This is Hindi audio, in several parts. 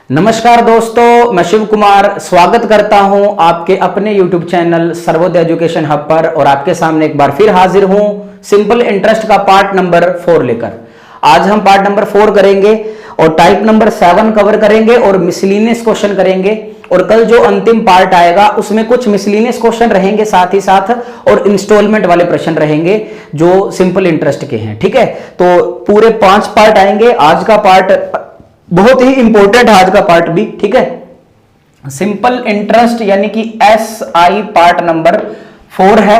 नमस्कार दोस्तों, मैं शिव कुमार स्वागत करता हूं आपके अपने YouTube channel Sarvodaya education hub पर। और आपके सामने एक बार फिर हाजिर हूं सिंपल इंटरेस्ट का पार्ट नंबर 4 लेकर। आज हम पार्ट नंबर 4 करेंगे और टाइप नंबर 7 कवर करेंगे और मिसलिनियस क्वेश्चन करेंगे। और कल जो अंतिम पार्ट आएगा उसमें कुछ मिसलिनियस क्वेश्चन रहेंगे साथ ही साथ, और इंस्टॉलमेंट वाले प्रश्न रहेंगे जो सिंपल इंटरेस्ट के हैं। ठीक है, तो पूरे 5 पार्ट आएंगे। आज का पार्ट बहुत ही इंपॉर्टेंट है, आज का पार्ट भी। ठीक है, सिंपल इंटरेस्ट यानी कि SI पार्ट नंबर 4 है।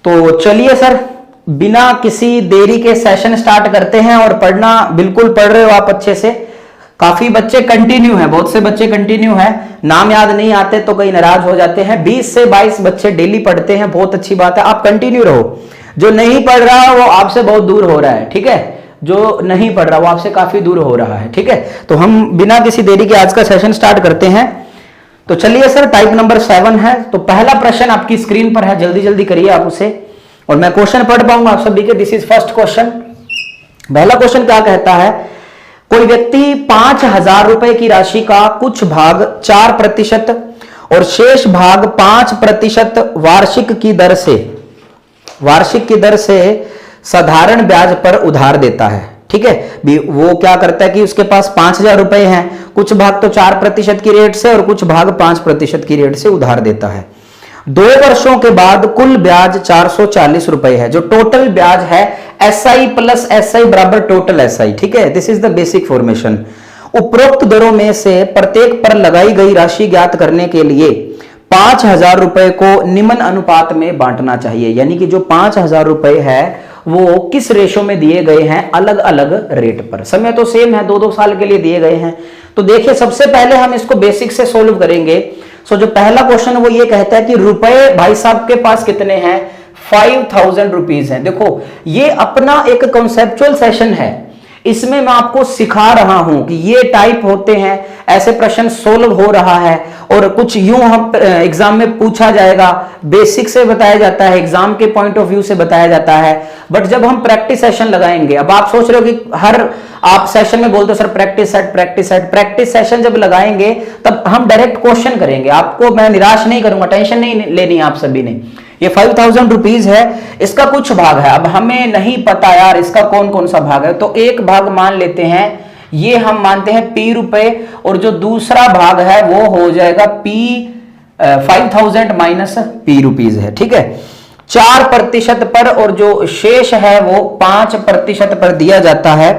तो चलिए सर, बिना किसी देरी के सेशन स्टार्ट करते हैं। और पढ़ना बिल्कुल पढ़ रहे हो आप अच्छे से। काफी बच्चे कंटिन्यू हैं, बहुत से बच्चे कंटिन्यू हैं। नाम याद नहीं आते तो कई नाराज हो जाते हैं। 20 से 22 बच्चे डेली पढ़ते हैं, बहुत अच्छी बात है। आप कंटिन्यू रहो। जो नहीं पढ़ रहा वो आपसे बहुत दूर हो रहा है। ठीक है, जो नहीं पढ़ रहा वो आपसे काफी दूर हो रहा है। ठीक है, तो हम बिना किसी देरी के आज का सेशन स्टार्ट करते हैं। तो चलिए सर, टाइप नंबर 7 है। तो पहला प्रश्न आपकी स्क्रीन पर है, जल्दी जल्दी करिए आप उसे, और मैं क्वेश्चन पढ़ पाऊंगा आप सभी के। This is first question. पहला क्वेश्चन क्या कहता है? कोई व्यक्ति 5000 रुपए की राशि का कुछ भाग 4% और शेष भाग 5% वार्षिक की दर से साधारण ब्याज पर उधार देता है। ठीक है, वो क्या करता है कि उसके पास 5000 रुपए हैं, कुछ भाग तो 4% की रेट से और कुछ भाग 5% की रेट से उधार देता है। 2 वर्षों के बाद कुल ब्याज 440 रुपए है। जो टोटल ब्याज है SI प्लस SI बराबर टोटल SI। ठीक है, this is the basic formation. उपरोक्त दरों में से प्रत्येक पर लगाई गई राशि ज्ञात करने के लिए 5000 रुपए को निम्न अनुपात में बांटना चाहिए। यानी कि जो 5000 रुपए है वो किस रेशो में दिए गए हैं, अलग अलग रेट पर। समय तो सेम है, 2-2 साल के लिए दिए गए हैं। तो देखिए, सबसे पहले हम इसको बेसिक से सोल्व करेंगे। जो पहला क्वेश्चन वो ये कहता है कि रुपए भाई साहब के पास कितने हैं? 5000 रुपीज है। देखो, ये अपना एक कॉन्सेप्चुअल सेशन है। इसमें मैं आपको सिखा रहा हूं कि ये टाइप होते हैं, ऐसे प्रश्न सोल्व हो रहा है। और कुछ यूं हम एग्जाम में पूछा जाएगा, बेसिक से बताया जाता है, एग्जाम के पॉइंट ऑफ व्यू से बताया जाता है। बट जब हम प्रैक्टिस सेशन लगाएंगे, अब आप सोच रहे हो कि हर आप सेशन में बोलते हो सर प्रैक्टिस सेशन जब लगाएंगे तब हम डायरेक्ट क्वेश्चन करेंगे। आपको मैं निराश नहीं करूंगा, टेंशन नहीं लेनी आप सभी ने। ये 5000 रुपीज है, इसका कुछ भाग है। अब हमें नहीं पता यार इसका कौन कौन सा भाग है, तो एक भाग मान लेते हैं, ये हम मानते हैं P रुपए, और जो दूसरा भाग है वो हो जाएगा 5000 माइनस P रुपीज है। ठीक है, 4% पर, और जो शेष है वो 5% पर दिया जाता है।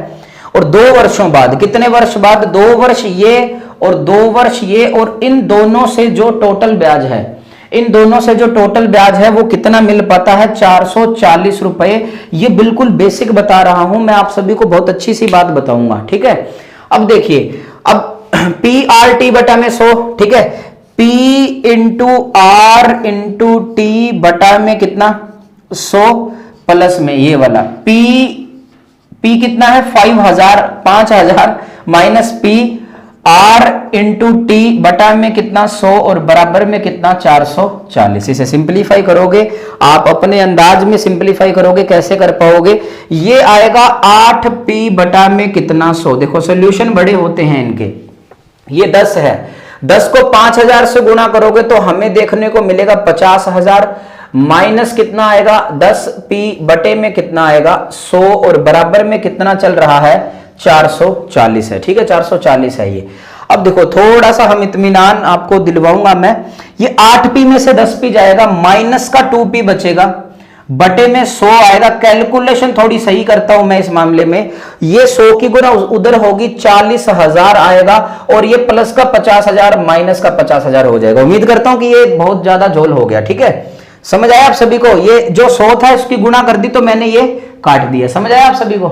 और 2 वर्षों बाद, कितने वर्ष बाद? 2 वर्ष ये और 2 वर्ष ये, और इन दोनों से जो टोटल ब्याज है, इन दोनों से जो टोटल ब्याज है वो कितना मिल पाता है? 440 रुपए। ये बिल्कुल बेसिक बता रहा हूं मैं, आप सभी को बहुत अच्छी सी बात बताऊंगा। ठीक है, अब देखिए, अब PRT बटा में 100। ठीक है, P into R into T बटा में कितना? 100 प्लस में ये वाला P कितना है? 5000 minus P R into T बटा में कितना? 100 और बराबर में कितना? 440। इसे सिंप्लीफाई करोगे आप, अपने अंदाज में सिंप्लीफाई करोगे, कैसे कर पाओगे? ये आएगा 8P बटा में कितना? 100। देखो, सॉल्यूशन बड़े होते हैं इनके। ये 10 है, 10 को 5000 से गुणा करोगे तो हमें देखने को मिलेगा 50000, माइनस कितना आएगा? 10P बटे में कितना आएगा? 100 और बराबर में कितना चल रहा है? 440 है। ठीक है, 440 है ये। अब देखो, थोड़ा सा हम इत्मीनान आपको दिलवाऊंगा मैं। ये 8P में से 10P जाएगा, माइनस का 2P बचेगा, बटे में 100 आएगा। कैलकुलेशन थोड़ी सही करता हूं मैं इस मामले में। ये 100 की गुना उधर होगी, 40,000 आएगा, और ये प्लस का 50,000 माइनस का 50,000 हो जाएगा। उम्मीद करता हूं कि ये बहुत ज्यादा झोल हो गया। ठीक है, समझ आया आप सभी को? ये जो 100 था उसकी गुणा कर दी तो मैंने ये काट दिया। समझ आया आप सभी को?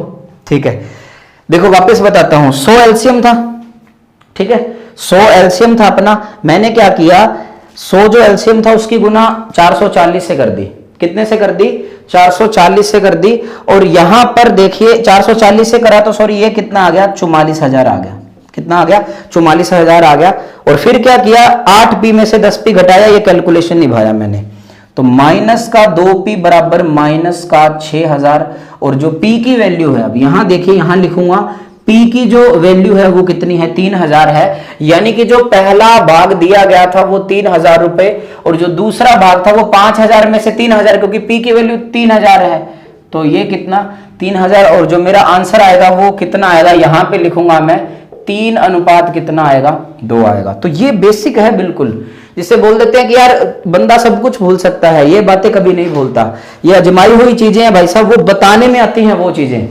ठीक है, देखो वापस बताता हूं। 100 एलसीएम था। ठीक है, 100 एलसीएम था अपना। मैंने क्या किया, 100 जो एलसीएम था उसकी गुना 440 से कर दी। कितने से कर दी? 440 से कर दी। और यहां पर देखिए, 440 से करा तो सॉरी, ये कितना आ गया? 44,000 आ गया। कितना आ गया? 44,000 आ गया। और फिर क्या किया, 8P में से 10P घटाया, ये कैलकुलेशन निभाया मैंने। तो माइनस का 2P बराबर माइनस का 6000, और जो P की वैल्यू है, अब यहां देखिए, यहां लिखूंगा P की जो वैल्यू है वो कितनी है, 3000 है। यानी कि जो पहला भाग दिया गया था वो 3000 रुपए और जो दूसरा भाग था वो 5000 में से 3000, क्योंकि P की वैल्यू 3000 है तो ये कितना 3000, और जो मेरा आंसर आएगा वो कितना आएगा, यहां पे लिखूंगा मैं 3 अनुपात कितना आएगा, 2 आएगा। तो ये बेसिक है बिल्कुल, जिसे बोल देते हैं कि यार बंदा सब कुछ भूल सकता है, ये बातें कभी नहीं भूलता। ये अजमाई हुई चीजें हैं भाई साहब, वो बताने में आती हैं वो चीजें।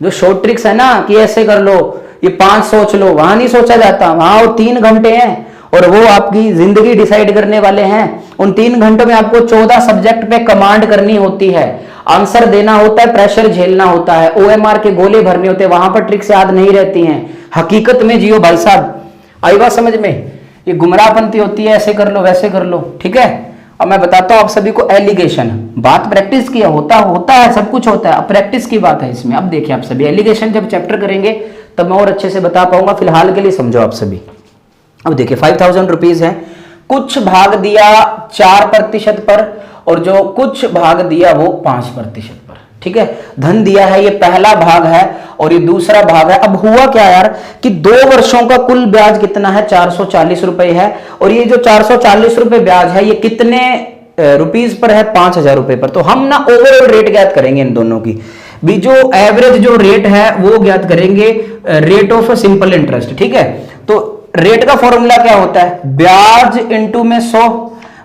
जो शॉर्ट ट्रिक्स है ना कि ऐसे कर लो, ये 5 सोच लो, वहां नहीं सोचा जाता, वहां वो 3 घंटे हैं और वो आपकी जिंदगी डिसाइड करने वाले हैं। उन 3 घंटों में आपको 14 सब्जेक्ट पे कमांड करनी होती है, आंसर देना होता है, प्रेशर झेलना होता है, OMR के गोले भरने होते हैं, वहां पर ट्रिक्स याद नहीं रहती हैं। हकीकत में जियो भाई साहब, आई बात समझ में? ये गुमराहपंथी होती है, ऐसे कर लो वैसे कर लो, ठीक है। अब मैं बताता हूं आप सभी को एलिगेशन, बात प्रैक्टिस की होता है, सब कुछ होता है, अब प्रैक्टिस की बात है इसमें। अब देखिए आप सभी एलिगेशन जब चैप्टर करेंगे तब मैं और अच्छे से बता पाऊंगा, फिलहाल के लिए समझो आप सभी। अब देखिए 5000 रुपीज है, कुछ भाग दिया 4% पर और जो कुछ भाग दिया वो 5% पर, ठीक है। धन दिया है, ये पहला भाग है और ये दूसरा भाग है। अब हुआ क्या यार कि 2 वर्षों का कुल ब्याज कितना है, 440 रुपए है, और ये जो 440 रुपए ब्याज है ये कितने रुपीज पर है, 5000 रुपए पर। तो हम ना ओवरऑल रेट ज्ञात करेंगे इन दोनों की भी, जो एवरेज जो रेट है वो ज्ञात करेंगे, रेट ऑफ सिंपल इंटरेस्ट, ठीक है। तो रेट का फॉर्मूला क्या होता है, ब्याज इंटू में 100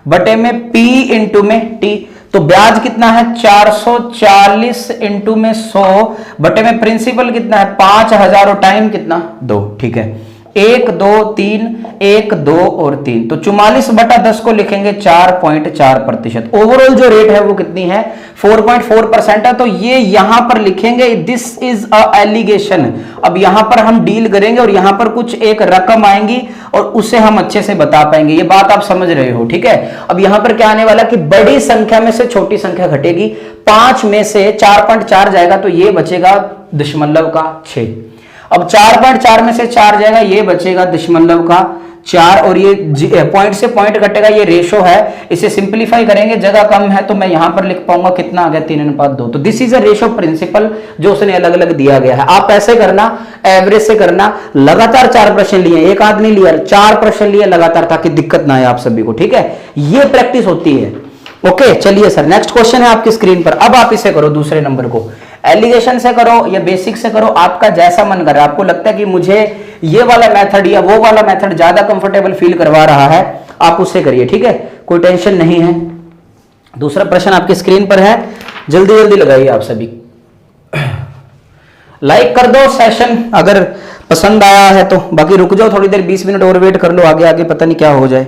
बटे में P इंटू में T। तो ब्याज कितना है 440 इंटू में 100 बटे में प्रिंसिपल कितना है 5000 और टाइम कितना 2, ठीक है। 1 2 3 1 2 और 3, तो 44/10 को लिखेंगे 4.4%। ओवरऑल जो रेट है वो कितनी है 4.4% है। तो ये यहां पर लिखेंगे दिस इज अ एलिगेशन। अब यहां पर हम डील करेंगे और यहां पर कुछ एक रकम आएंगी और उसे हम अच्छे से बता पाएंगे, ये बात आप समझ रहे हो, ठीक है। अब यहां पर क्या आने वाला कि बड़ी संख्या में से छोटी संख्या घटेगी, 5 में से 4.4 जाएगा तो ये बचेगा दशमलव का 6। अब 4.4 में से 4 जाएगा, ये बचेगा दशमलव का 4 और ये पॉइंट से पॉइंट घटेगा, ये रेशो है। इसे सिंपलीफाई करेंगे, जगह कम है तो मैं यहां पर लिख पाऊंगा कितना आ गया 3:2। तो this is a ratio principle जो उसने अलग अलग दिया गया है। आप ऐसे करना, एवरेज से करना। लगातार 4 प्रश्न लिए, एक आध नहीं लिया, 4 प्रश्न लिए लगातार, ताकि दिक्कत ना आए आप सभी को, ठीक है। ये प्रैक्टिस होती है। ओके चलिए सर, नेक्स्ट क्वेश्चन है आपकी स्क्रीन पर। अब आप इसे करो, दूसरे नंबर को एलिगेशन से करो या बेसिक से करो, आपका जैसा मन कर रहा है। आपको लगता है कि मुझे ये वाला मेथड या वो वाला मेथड ज्यादा कंफर्टेबल फील करवा रहा है, आप उससे करिए, ठीक है, कोई टेंशन नहीं है। दूसरा प्रश्न आपकी स्क्रीन पर है, जल्दी जल्दी लगाइए आप सभी। लाइक कर दो सेशन अगर पसंद आया है तो, बाकी रुक जाओ थोड़ी देर, 20 मिनट और वेट कर लो, आगे आगे पता नहीं क्या हो जाए।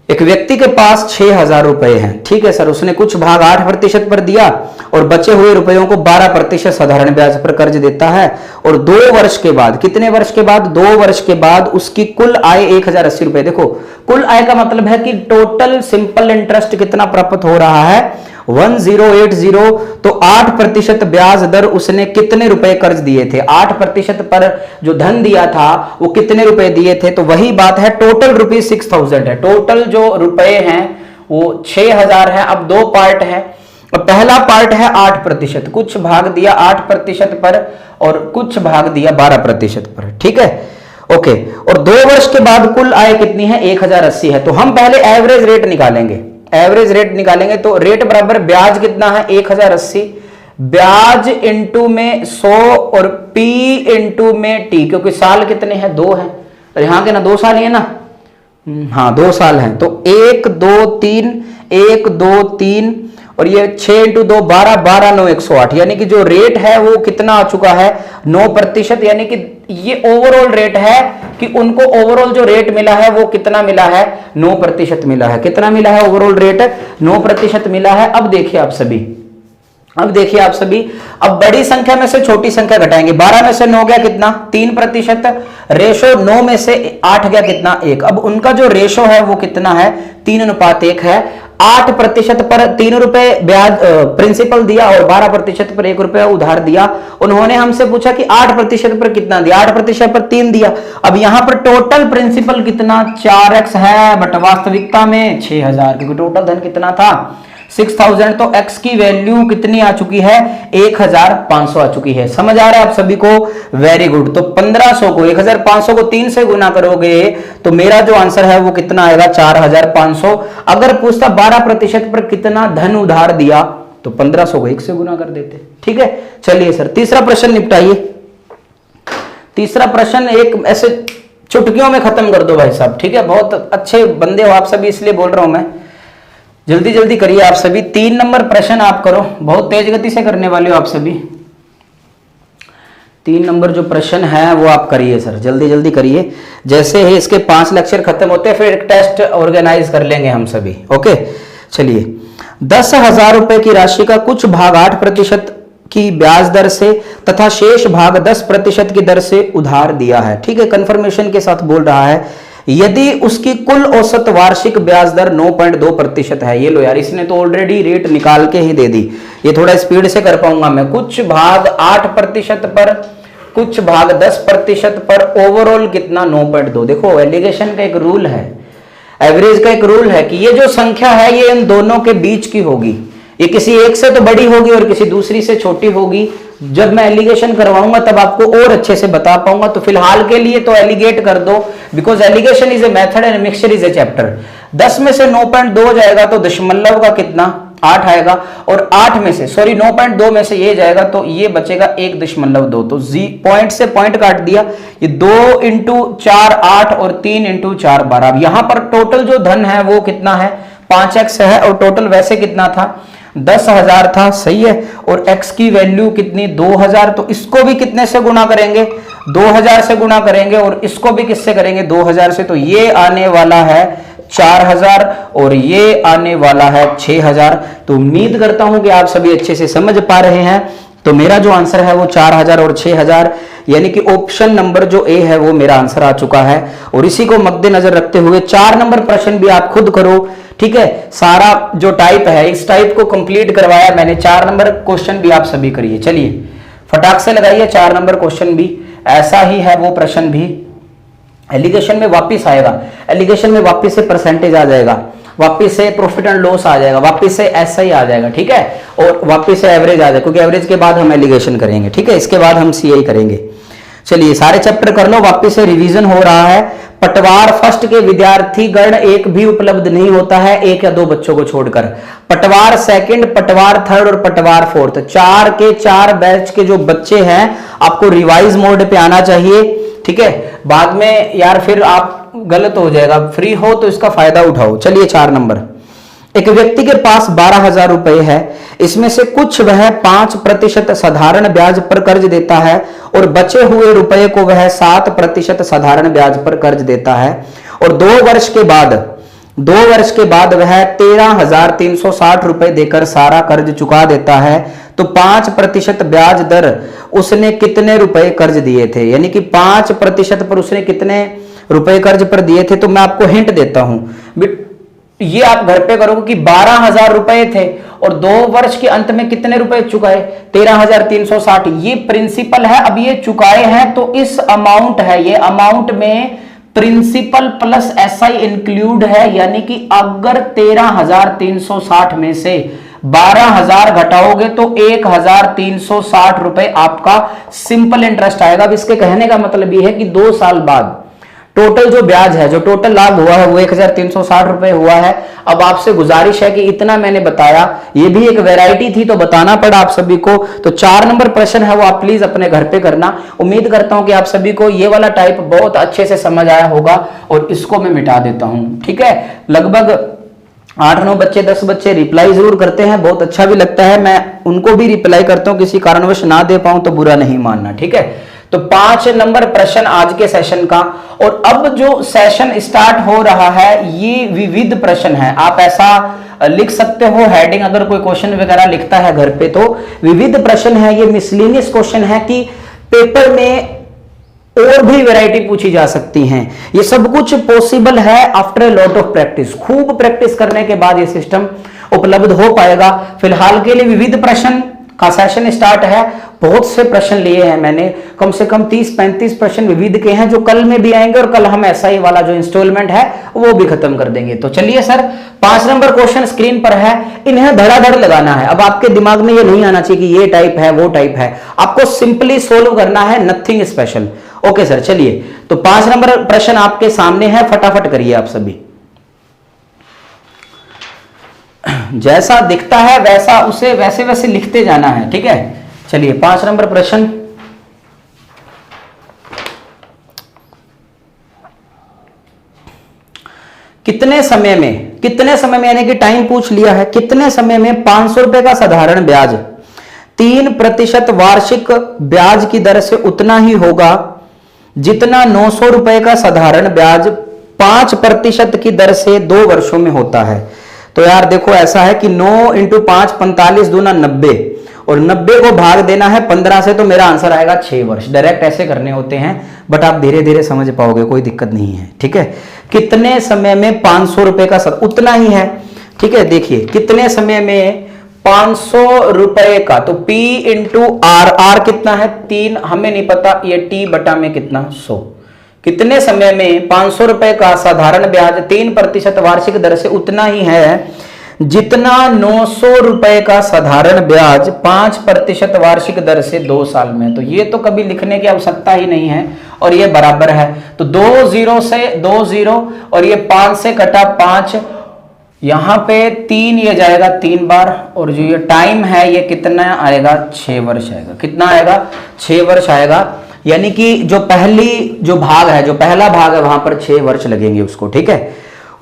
एक व्यक्ति के पास 6000 रुपए हैं, ठीक है सर। उसने कुछ भाग 8% पर दिया और बचे हुए रुपयों को 12% साधारण ब्याज पर कर्ज देता है। और 2 वर्ष के बाद, कितने वर्ष के बाद, 2 वर्ष के बाद उसकी कुल आय 1080 रुपए। देखो कुल आय का मतलब है कि टोटल सिंपल इंटरेस्ट कितना प्राप्त हो रहा है 1080। तो 8% ब्याज दर उसने कितने रुपए कर्ज दिए थे, 8% पर जो धन दिया था वो कितने रुपए दिए थे। तो वही बात है, टोटल रुपीज 6000 है। टोटल जो रुपए हैं वो 6000 है। अब 2 पार्ट है। अब पहला पार्ट है 8%, कुछ भाग दिया 8% पर और कुछ भाग दिया 12% पर, ठीक है। ओके, और 2 वर्ष के बाद कुल आय कितनी है 1080 है। तो हम पहले एवरेज रेट निकालेंगे, एवरेज रेट निकालेंगे। तो रेट बराबर ब्याज कितना है 1080, ब्याज इंटू में 100 और P इंटू में T, क्योंकि साल कितने हैं 2 हैं, तो यहां के ना 2 साल ही है ना, हाँ 2 साल हैं। तो 1 2 3 1 2 3 और ये 6 इंटू 2 12 12 9 108, यानी कि जो रेट है वो कितना आ चुका है 9%। यानी कि ये ओवरऑल रेट है कि उनको ओवरऑल जो रेट मिला है वो कितना मिला है 9% मिला है। कितना मिला है ओवरऑल रेट 9% मिला है। अब देखिए आप सभी, अब देखिए आप सभी, अब बड़ी संख्या में से छोटी संख्या घटाएंगे। 12 में से 9 गया कितना 3%, रेशो 9 में से 8 गया कितना 1। अब उनका जो रेशो है वो कितना है 3:1 है। 8% पर 3 रुपए ब्याज प्रिंसिपल दिया और 12% पर 1 रुपया उधार दिया। उन्होंने हमसे पूछा कि 8% पर कितना दिया, 8% पर 3 दिया। अब यहां पर टोटल प्रिंसिपल कितना 4x है, बट वास्तविकता में 6000, क्योंकि टोटल धन कितना था 6000, तो x की वैल्यू कितनी आ चुकी है 1500 आ चुकी है। समझ आ रहा है आप सभी को? Very good. तो 1500 को 1500 को 3 से गुना करोगे तो मेरा जो आंसर है वो कितना आएगा 4500। अगर पूछता 12% पर कितना धन उधार दिया तो 1500 को 1 से गुना कर देते। ठीक है, चलिए सर तीसरा प्रश्न निपटाइए। तीसरा प्रश्न एक ऐसे चुटकियों में खत्म कर दो भाई साहब। ठीक है, बहुत अच्छे बंदे हो आप सभी, इसलिए बोल रहा हूं मैं। जल्दी जल्दी करिए आप सभी। 3 नंबर प्रश्न आप करो, बहुत तेज गति से करने वाले हो आप सभी। 3 नंबर जो प्रश्न है वो आप करिए सर, जल्दी जल्दी करिए। जैसे ही इसके 5 लेक्चर खत्म होते हैं फिर एक टेस्ट ऑर्गेनाइज कर लेंगे हम सभी। ओके, चलिए। 10,000 रुपए की राशि का कुछ भाग 8% की ब्याज दर से तथा शेष भाग 10% की दर से उधार दिया है। ठीक है, कंफर्मेशन के साथ बोल रहा है यदि उसकी कुल औसत वार्षिक ब्याज दर 9.2% है। ये लो यार, इसने तो ऑलरेडी रेट निकाल के ही दे दी। ये थोड़ा स्पीड से कर पाऊंगा मैं। कुछ भाग 8% पर, कुछ भाग 10% पर, ओवरऑल कितना 9.2। देखो एलिगेशन का एक रूल है, एवरेज का एक रूल है कि ये जो संख्या है ये इन दोनों के बीच की होगी। ये किसी एक से तो बड़ी होगी और किसी दूसरी से छोटी होगी। जब मैं एलिगेशन करवाऊंगा तब आपको और अच्छे से बता पाऊंगा। तो फिलहाल के लिए तो एलिगेट कर दो, because alligation is a method and mixture is a chapter. 10 में से 9.2 जाएगा तो दशमलव का कितना 8 आएगा, और 8 में से 9.2 में से ये जाएगा तो ये बचेगा 1.2। तो पॉइंट से पॉइंट काट दिया। ये 2 इंटू 4 8 और 3 इंटू 4 12। अब यहां पर टोटल जो धन है वो कितना है 5x है, और टोटल वैसे कितना था 10,000 था। सही है, और x की वैल्यू कितनी 2000। तो इसको भी कितने से गुना करेंगे 2000 से गुना करेंगे, और इसको भी किससे करेंगे 2000 से। तो ये आने वाला है 4000 और ये आने वाला है 6000। तो उम्मीद करता हूं कि आप सभी अच्छे से समझ पा रहे हैं। तो मेरा जो आंसर है वो 4000 और 6000, यानी कि ऑप्शन नंबर जो ए है वो मेरा आंसर आ चुका है। और इसी को मद्देनजर रखते हुए 4 नंबर प्रश्न भी आप खुद करो। ठीक है, सारा जो टाइप है इस टाइप को कंप्लीट करवाया मैंने। 4 नंबर क्वेश्चन भी आप सभी करिए। चलिए फटाक से लगाइए 4 नंबर क्वेश्चन भी। ऐसा ही है वो प्रश्न भी। एलिगेशन में वापिस आएगा, एलिगेशन में वापिस से परसेंटेज आ जाएगा, वापिस से प्रॉफिट एंड लॉस आ जाएगा, वापिस से ऐसा ही आ जाएगा। ठीक है, और वापिस से एवरेज आ जाएगा, क्योंकि एवरेज के बाद हम एलिगेशन करेंगे। ठीक है, इसके बाद हम सीआई करेंगे। चलिए सारे चैप्टर कर लो, वापिस से रिवीजन हो रहा है। पटवार फर्स्ट के विद्यार्थी गण एक भी उपलब्ध नहीं होता है, 1 या 2 बच्चों को छोड़कर। पटवार सेकंड, पटवार थर्ड और पटवार फोर्थ, 4 के 4 बैच के जो बच्चे हैं आपको रिवाइज मोड पे आना चाहिए। ठीक है, बाद में यार फिर आप गलत हो जाएगा। फ्री हो तो इसका फायदा उठाओ। चलिए 4 नंबर। एक व्यक्ति के पास 12,000 रुपए है, इसमें से कुछ वह 5% साधारण ब्याज पर कर्ज देता है और बचे हुए रुपए को वह 7% साधारण ब्याज पर कर्ज देता है, और 2 वर्ष के बाद वह 13,360 रुपए देकर सारा कर्ज चुका देता है। तो 5% ब्याज दर उसने कितने रुपए कर्ज दिए थे, यानी कि 5% पर उसने कितने रुपए कर्ज पर दिए थे। तो मैं आपको हिंट देता हूं, ये आप घर पे करोगे कि 12,000 रुपए थे और 2 वर्ष के अंत में कितने रुपए चुकाए 13,360। ये प्रिंसिपल है। अब ये चुकाए हैं तो इस अमाउंट है, ये अमाउंट में प्रिंसिपल प्लस एसआई इंक्लूड है, यानी कि अगर 13,360 में से 12,000 घटाओगे तो 1,360 रुपए आपका सिंपल इंटरेस्ट आएगा। अब इसके कहने का मतलब ये है कि 2 साल बाद टोटल जो ब्याज है, जो टोटल लाभ हुआ है वो 1,360 रुपए हुआ है। अब आपसे गुजारिश है कि इतना मैंने बताया, ये भी एक वैरायटी थी तो बताना पड़ा आप सभी को। तो 4 नंबर प्रश्न है वो आप प्लीज अपने घर पे करना। उम्मीद करता हूं कि आप सभी को ये वाला टाइप बहुत अच्छे से समझ आया होगा, और इसको मैं मिटा देता हूं। ठीक है, लगभग 8-9 बच्चे 10 बच्चे रिप्लाई जरूर करते हैं, बहुत अच्छा भी लगता है। मैं उनको भी रिप्लाई करता हूं, किसी कारणवश ना दे पाऊं तो बुरा नहीं मानना। ठीक है, तो 5 नंबर प्रश्न आज के सेशन का। और अब जो सेशन स्टार्ट हो रहा है ये विविध प्रश्न है। आप ऐसा लिख सकते हो हेडिंग, अगर कोई क्वेश्चन वगैरह लिखता है घर पे तो विविध प्रश्न है। ये मिसलेनियस क्वेश्चन है कि पेपर में और भी वैरायटी पूछी जा सकती हैं। ये सब कुछ पॉसिबल है after a lot of practice. खूब प्रैक्टिस करने के बाद ये सिस्टम उपलब्ध हो पाएगा। फिलहाल के लिए विविध प्रश्न का सेशन स्टार्ट है। बहुत से प्रश्न लिए हैं मैंने, कम से कम 30-35 प्रश्न विविध के हैं जो कल में भी आएंगे, और कल हम एसआई वाला जो इंस्टॉलमेंट है वो भी खत्म कर देंगे। तो चलिए सर, 5 नंबर क्वेश्चन स्क्रीन पर है, इन्हें धड़ाधड़ लगाना है। अब आपके दिमाग में ये नहीं आना चाहिए कि ये टाइप है वो टाइप है, आपको सिंपली सोल्व करना है, नथिंग स्पेशल। ओके सर, चलिए तो 5 नंबर प्रश्न आपके सामने है, फटाफट करिए आप सभी। जैसा दिखता है वैसा उसे वैसे वैसे लिखते जाना है, ठीक है। चलिए 5 नंबर प्रश्न, कितने समय में यानी कि टाइम पूछ लिया है, कितने समय में 500 रुपए का साधारण ब्याज 3% वार्षिक ब्याज की दर से उतना ही होगा जितना 900 रुपए का साधारण ब्याज 5% की दर से 2 वर्षों में होता है। तो यार देखो ऐसा है कि 9 × 5 45 दूना 90, और 90 को भाग देना है 15 से, तो मेरा आंसर आएगा 6 वर्ष। डायरेक्ट ऐसे करने होते हैं, बट आप धीरे धीरे समझ पाओगे, कोई दिक्कत नहीं है, ठीक है। कितने समय में 500 रुपए का उतना ही है, ठीक है। देखिए कितने समय में 500 रुपए का, तो P × R कितना है 3, हमें नहीं पता, ये T बटा में कितना 100। कितने समय में 500 रुपए का साधारण ब्याज 3% वार्षिक दर से उतना ही है जितना 900 रुपए का साधारण ब्याज 5% वार्षिक दर से 2 साल में। तो ये तो कभी लिखने की आवश्यकता ही नहीं है, और ये बराबर है। तो 2 0 से 2 0, और ये 5 से कटा 5, यहां पे 3 ये जाएगा 3 बार, और जो ये टाइम है ये कितना आएगा 6 वर्ष आएगा। कितना आएगा 6 वर्ष आएगा, यानी कि जो पहला भाग है वहां पर 6 वर्ष लगेंगे उसको, ठीक है।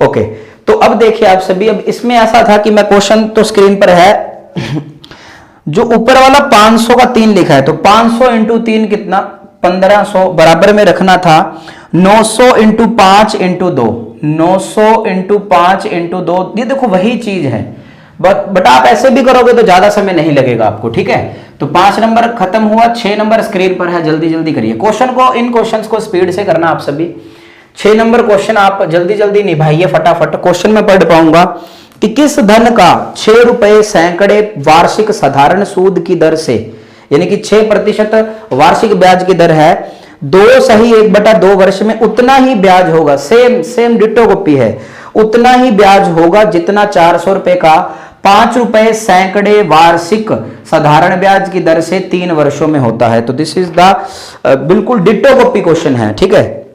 ओके, तो अब देखिए आप सभी, अब इसमें ऐसा था कि मैं क्वेश्चन तो स्क्रीन पर है, जो ऊपर वाला 500 का 3 लिखा है, तो 500 × 3 कितना 1500, बराबर में रखना था 900 × 5 × 2, 900 × 5 × 2, ये देखो वही चीज है, बट आप ऐसे भी करोगे तो ज्यादा समय नहीं लगेगा आपको, ठीक है। तो 5 नंबर खत्म हुआ, 6 नंबर स्क्रीन पर है, जल्दी जल्दी करिए क्वेश्चन को, इन क्वेश्चंस को स्पीड से करना आप सभी। 6 नंबर क्वेश्चन आप जल्दी जल्दी निभाइए फटाफट। क्वेश्चन में पढ़ पाऊंगा कि किस धन का 6 रुपए सैकड़े वार्षिक साधारण सूद की दर से, यानी कि 6% वार्षिक ब्याज की दर है, 2 सही 1/2 वर्ष में उतना ही ब्याज होगा, सेम डिटो कॉपी है, उतना ही ब्याज होगा जितना 400 रुपए का 5 रुपए सैकड़े वार्षिक साधारण ब्याज की दर से 3 वर्षों में होता है। तो दिस इज द बिल्कुल डिटो कॉपी क्वेश्चन है, ठीक है।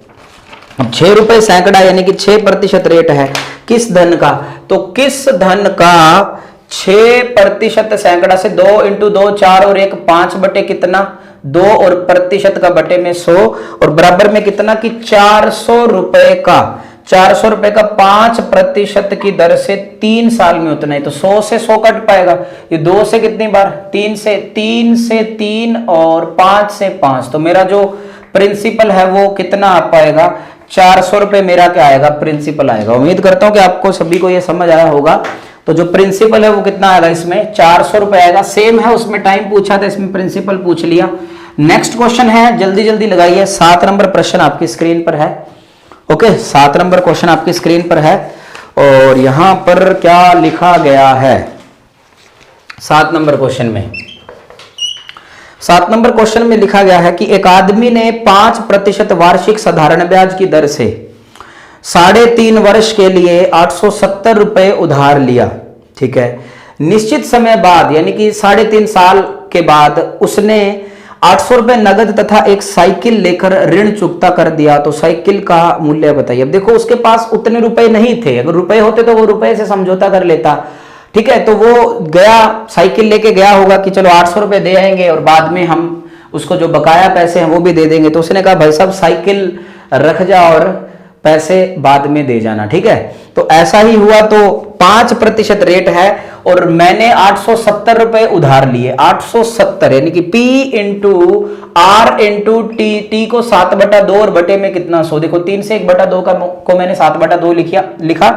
अब 6 रुपए सैकड़ा यानी कि 6% रेट है किस धन का, तो किस धन का 6% सैकड़ा से 2 × 2 4 और 1 5 बटे कितना 2, और प्रतिशत का बटे में 100, और बराबर में कितना कि 400 रुपए का 5% की दर से 3 साल में उतना ही। तो 100 से 100 कट पाएगा, ये 2 से कितनी बार 3 से 3 और 5 से 5, तो मेरा जो प्रिंसिपल है वो कितना आ पाएगा 400 रुपए मेरा क्या आएगा प्रिंसिपल आएगा। उम्मीद करता हूं कि आपको सभी को ये समझ आया होगा। तो जो प्रिंसिपल है वो कितना आएगा, इसमें 400 रुपए आएगा। सेम है, उसमें टाइम पूछा था, इसमें प्रिंसिपल पूछ लिया। नेक्स्ट क्वेश्चन है, जल्दी जल्दी लगाइए। 7 नंबर प्रश्न आपकी स्क्रीन पर है। ओके, 7 नंबर क्वेश्चन आपकी स्क्रीन पर है, और यहां पर क्या लिखा गया है 7 नंबर क्वेश्चन में। 7 नंबर क्वेश्चन में लिखा गया है कि एक आदमी ने 5% वार्षिक साधारण ब्याज की दर से 3.5 वर्ष के लिए 870 रुपए उधार लिया, ठीक है। निश्चित समय बाद यानी कि 3.5 साल के बाद उसने 800 रुपए नगद तथा एक साइकिल लेकर ऋण चुकता कर दिया। तो साइकिल का मूल्य बताइए। अब देखो उसके पास उतने रुपए नहीं थे, अगर रुपए होते तो वो रुपए से समझौता कर लेता, ठीक है। तो वो गया, साइकिल लेके गया होगा कि चलो 800 रुपए दे आएंगे और बाद में हम उसको जो बकाया पैसे हैं वो भी दे देंगे। तो उसने कहा भाई साहब साइकिल रख जा और पैसे बाद में दे जाना, ठीक है। तो ऐसा ही हुआ। तो 5% रेट है और मैंने 870 रुपए उधार लिए। 870 यानी कि P × R × T को 7/2 और बटे में कितना 100। देखो 3 से 1/2 को मैंने 7/2 लिखा।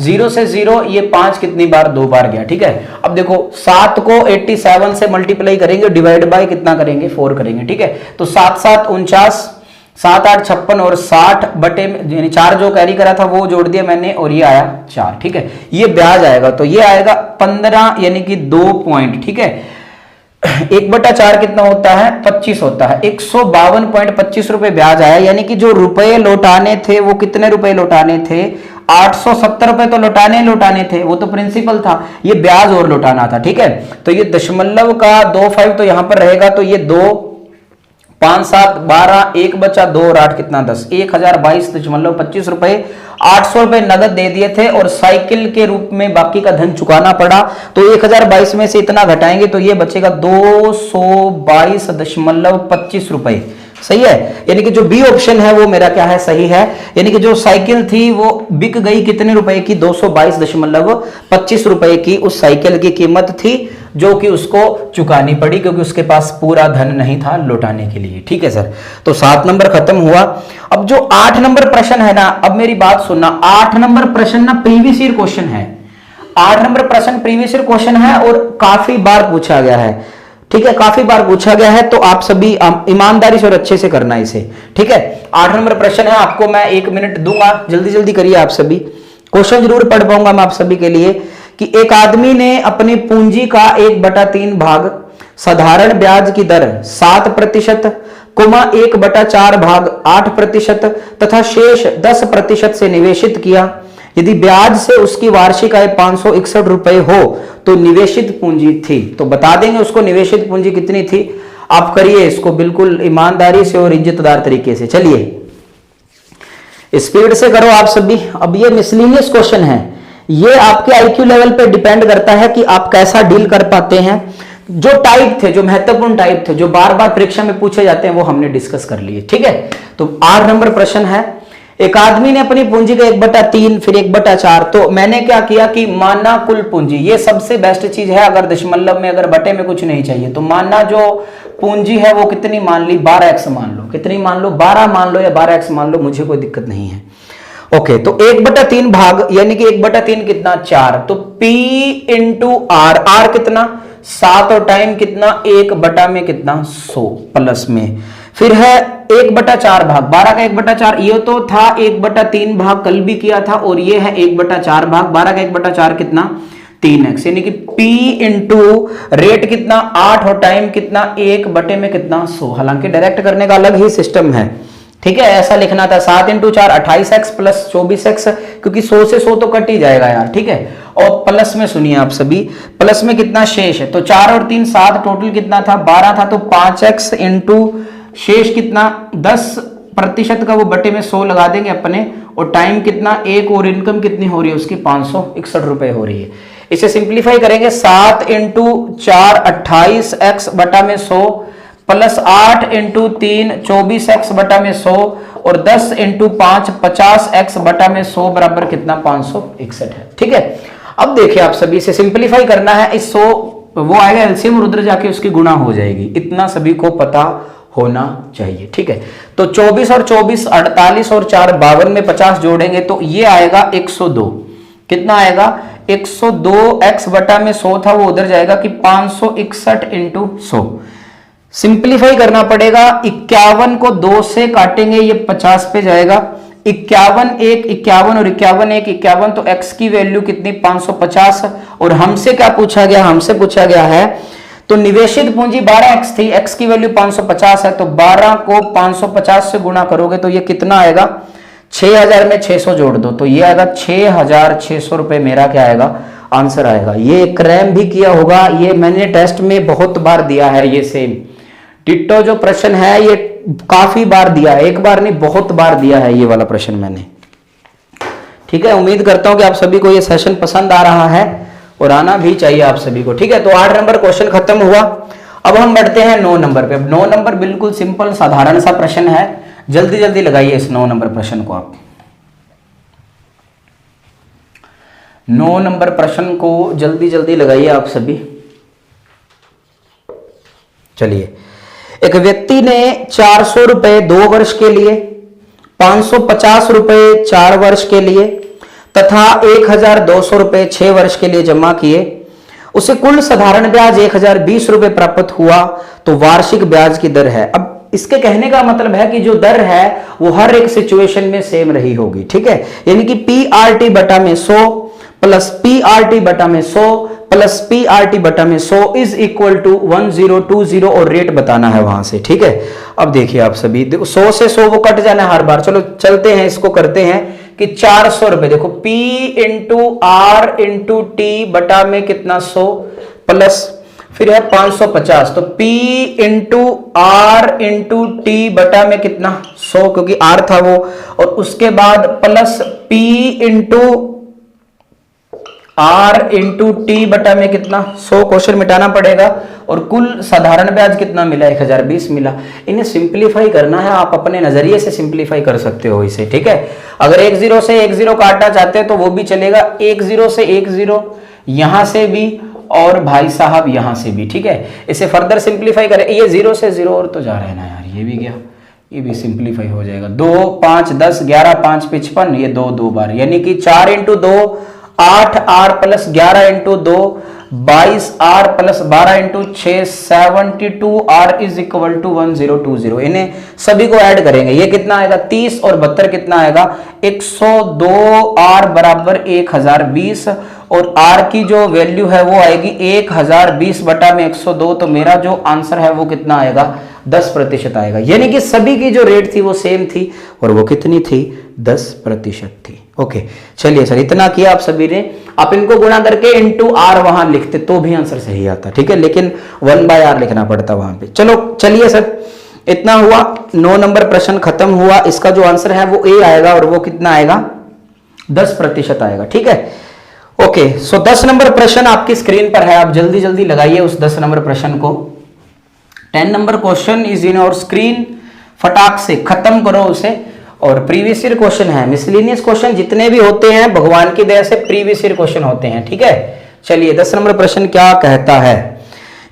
0 से 0 ये 5 कितनी बार 2 बार गया, ठीक है। अब देखो 7 को 87 से मल्टीप्लाई करेंगे, डिवाइड बाय कितना करेंगे 4 करेंगे, ठीक है। तो 7 7 49, 7 8 56 और 60 बटे में यानी 4 जो कैरी करा था वो जोड़ दिया मैंने और ये आया 4, ठीक है। ये ब्याज आएगा तो ये आएगा 15 यानी कि 2 पॉइंट, ठीक है। 1/4 कितना होता है 25 होता है, 152.25 रुपए ब्याज आया, यानी कि जो रुपए लौटाने थे वो कितने रुपए लौटाने थे 870 रुपए तो लौटाने थे, वो तो प्रिंसिपल था, ये ब्याज और लौटाना था। ठीक है, तो ये दशमलव का 25 तो यहां पर रहेगा, तो ये 2 5 7 12 1 बचा 2 और 8 कितना 10, 1022.25 रुपए, 800 रुपए नगद दे दिए थे और साइकिल के रूप में बाकी का धन चुकाना पड़ा। तो 1022 में से इतना घटाएंगे तो ये बचेगा 222.25 रुपए। सही है, यानी कि जो बी ऑप्शन है वो मेरा क्या है सही है, यानी कि जो साइकिल थी वो बिक गई कितने रुपए की 222.25 रुपए की उस साइकिल की कीमत थी, जो कि उसको चुकानी पड़ी क्योंकि उसके पास पूरा धन नहीं था लौटाने के लिए। ठीक है सर, तो 7 नंबर खत्म हुआ। अब जो 8 नंबर प्रश्न है ना, अब मेरी बात सुनना, 8 नंबर प्रश्न ना प्रीवियस ईयर क्वेश्चन है, 8 नंबर प्रश्न प्रीवियस ईयर क्वेश्चन है और काफी बार पूछा गया है। ठीक है, काफी बार पूछा गया है, तो आप सभी ईमानदारी से और अच्छे से करना इसे। ठीक है, 8 नंबर प्रश्न है, आपको मैं 1 मिनट दूंगा, जल्दी जल्दी करिए आप सभी। क्वेश्चन जरूर पढ़ पाऊंगा मैं आप सभी के लिए कि एक आदमी ने अपनी पूंजी का 1/3 भाग साधारण ब्याज की दर 7%, 1/4 भाग 8% तथा शेष 10% से निवेशित किया। यदि ब्याज से उसकी वार्षिक आय 561 रुपए हो तो निवेशित पूंजी थी, तो बता देंगे उसको निवेशित पूंजी कितनी थी। आप करिए इसको बिल्कुल ईमानदारी से और इज्जतदार तरीके से। चलिए स्पीड से करो आप सभी। अब ये मिसलिनियस क्वेश्चन है, ये आपके आईक्यू लेवल पे डिपेंड करता है कि आप कैसा डील कर पाते हैं। जो टाइप थे, जो महत्वपूर्ण टाइप थे, जो बार बार परीक्षा में पूछे जाते हैं, वो हमने डिस्कस कर लिए। ठीक है, तो 8 नंबर प्रश्न है, एक आदमी ने अपनी पूंजी का 1/3 फिर 1/4, तो मैंने क्या किया कि माना कुल पूंजी, ये सबसे बेस्ट चीज है। अगर दशमलव में अगर बटे में कुछ नहीं चाहिए तो माना जो पूंजी है वो कितनी मान ली 12x मान लो, कितनी मान लो 12 मान लो या 12x मान लो, मुझे कोई दिक्कत नहीं है। ओके, तो 1/3 भाग यानी कि 1/3 कितना 4, तो P इंटू आर, आर कितना 7 और टाइम कितना 1 में कितना 100 प्लस में, फिर है 1/4 भाग 12 का 1/4, ये तो था 1/3 भाग कल भी किया था, और ये है 1/4 भाग 12 का 1/4 कितना 3x, यानी कि P इंटू रेट कितना 8 और टाइम कितना 1 में कितना 100। हालांकि डायरेक्ट करने का अलग ही सिस्टम है। ठीक है, ऐसा लिखना था 7 इंटू 4 28x प्लस 24x, क्योंकि 100 से 100 तो कट ही जाएगा यार। ठीक है, और प्लस में सुनिए आप सभी, प्लस में कितना शेष है, तो 4 और 3 7, टोटल कितना था 12 था, तो 5x इंटू शेष कितना 10% का वो बटे में 100 लगा देंगे अपने, और टाइम कितना 1 और इनकम कितनी हो रही है उसकी 561 रुपए हो रही है। इसे सिंप्लीफाई करेंगे 7 इंटू 4 28x बटा में 100 प्लस 8 इंटू 3 24x बटा में 100 और 10 इंटू 5 50x बटा में 100 बराबर कितना 561 है। ठीक है, अब देखिए आप सभी से सिंप्लीफाई करना है, इस 100 वो आएगा एलसीएम और उधर जाके उसकी गुणा हो जाएगी, इतना सभी को पता होना चाहिए। ठीक है, तो 24 और 24 48 और 4 52 में 50 जोड़ेंगे तो ये आएगा 102, कितना आएगा 102x बटा में 100 था वो उधर जाएगा कि 561 इंटू 100। सिंप्लीफाई करना पड़ेगा, 51 को 2 से काटेंगे ये 50 पे जाएगा, 51 1 51 और 51 1 51, तो x की वैल्यू कितनी 550। और हमसे क्या पूछा गया, हमसे पूछा गया है तो निवेशित पूंजी 12x थी, x की वैल्यू 550 है, तो 12 को 550 से गुणा करोगे तो ये कितना आएगा 6000 में 600 जोड़ दो तो ये आएगा 6600 रुपए मेरा क्या आएगा आंसर आएगा। ये क्रैम भी किया होगा, ये मैंने टेस्ट में बहुत बार दिया है, ये सेम डिट्टो जो प्रश्न है ये काफी बार दिया है, एक बार नहीं बहुत बार दिया है ये वाला प्रश्न मैंने। ठीक है, उम्मीद करता हूं कि आप सभी को ये सेशन पसंद आ रहा है और आना भी चाहिए आप सभी को। ठीक है, तो 8 नंबर क्वेश्चन खत्म हुआ। अब हम बढ़ते हैं 9 नंबर पे। 9 नंबर बिल्कुल सिंपल साधारण सा प्रश्न है, जल्दी जल्दी लगाइए इस 9 नंबर प्रश्न को आप। 9 नंबर प्रश्न को जल्दी जल्दी लगाइए आप सभी। चलिए, एक व्यक्ति ने 400 रुपए 2 वर्ष के लिए, 550 रुपए 4 वर्ष के लिए तथा 1200 रुपए 6 वर्ष के लिए जमा किए। उसे कुल साधारण ब्याज 1020 रुपए प्राप्त हुआ, तो वार्षिक ब्याज की दर है। अब इसके कहने का मतलब है कि जो दर है वो हर एक सिचुएशन में सेम रही होगी। ठीक है, यानी कि PRT बटा में 100 प्लस PRT बटा में 100 प्लस पी आर टी बटा में 100 इज इक्वल टू 1020 और रेट बताना है वहां से। ठीक है, अब देखिए आप सभी, 100 से 100 वो कट जाना है हर बार। चलो चलते हैं, इसको करते हैं कि 400 रुपए, देखो P into R into T बटा में कितना 100 प्लस फिर है 550, तो P into R into T बटा में कितना 100 क्योंकि R था वो, और उसके बाद plus P into R into T बटा में कितना 100, क्वेश्चन मिटाना पड़ेगा, और कुल साधारण ब्याज कितना मिला 1020 मिला। इन्हें सिंप्लीफाई करना है, आप अपने नजरिए से सिंप्लीफाई कर सकते हो इसे। ठीक है, अगर 10 से 10 काटना चाहते हैं तो वो भी चलेगा, 10 से 10 यहां से भी और भाई साहब यहां से भी। ठीक है, इसे फर्दर सिंप्लीफाई करें, ये 0 से 0 और तो जा रहा है ना यार, ये भी गया, ये भी सिंप्लीफाई हो जाएगा। 2 5 10 11 5 55, ये 2 2 बार, यानी कि 4 into 2 8 R plus 11 into 2 22 R plus 12 into 6 72 R is equal to 1020। इन्हें सभी को ऐड करेंगे, ये कितना आएगा 30 और 72 कितना आएगा 102 आर बराबर 1020, और आर की जो वैल्यू है वो आएगी 1020 बटा में 102, तो मेरा जो आंसर है वो कितना आएगा 10% आएगा। यानी कि सभी की जो रेट थी वो सेम थी, और वो कितनी थी 10% थी। ओके, चलिए सर, इतना किया आप सभी ने। आप इनको गुणा करके इंटू आर वहां लिखते तो भी आंसर सही आता। ठीक है, लेकिन 1/r लिखना पड़ता वहां पे। चलो चलिए सर, इतना हुआ, 9 नंबर प्रश्न खत्म हुआ। इसका जो आंसर है वो ए आएगा, और वो कितना आएगा 10% आएगा। ठीक है, ओके। सो 10 नंबर प्रश्न आपकी स्क्रीन पर है, आप जल्दी जल्दी लगाइए उस 10 नंबर प्रश्न को। 10 नंबर क्वेश्चन इज इन और स्क्रीन, फटाक से खत्म करो उसे। और प्रीवियस ईयर क्वेश्चन है, मिसलेनियस क्वेश्चन जितने भी होते हैं भगवान की दया से प्रीवियस ईयर क्वेश्चन होते हैं। ठीक है, चलिए 10 नंबर प्रश्न क्या कहता है।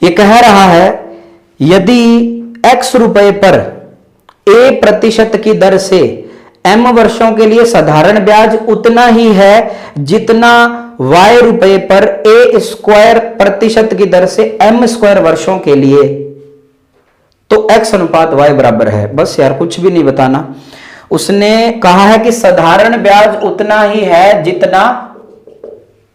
ये कह रहा है यदि x रुपए पर a% की दर से m वर्षों के लिए साधारण ब्याज उतना ही है जितना y रुपए पर a² % की दर से m² वर्षों के लिए, तो x अनुपात y बराबर है। बस यार, कुछ भी नहीं बताना। उसने कहा है कि साधारण ब्याज उतना ही है जितना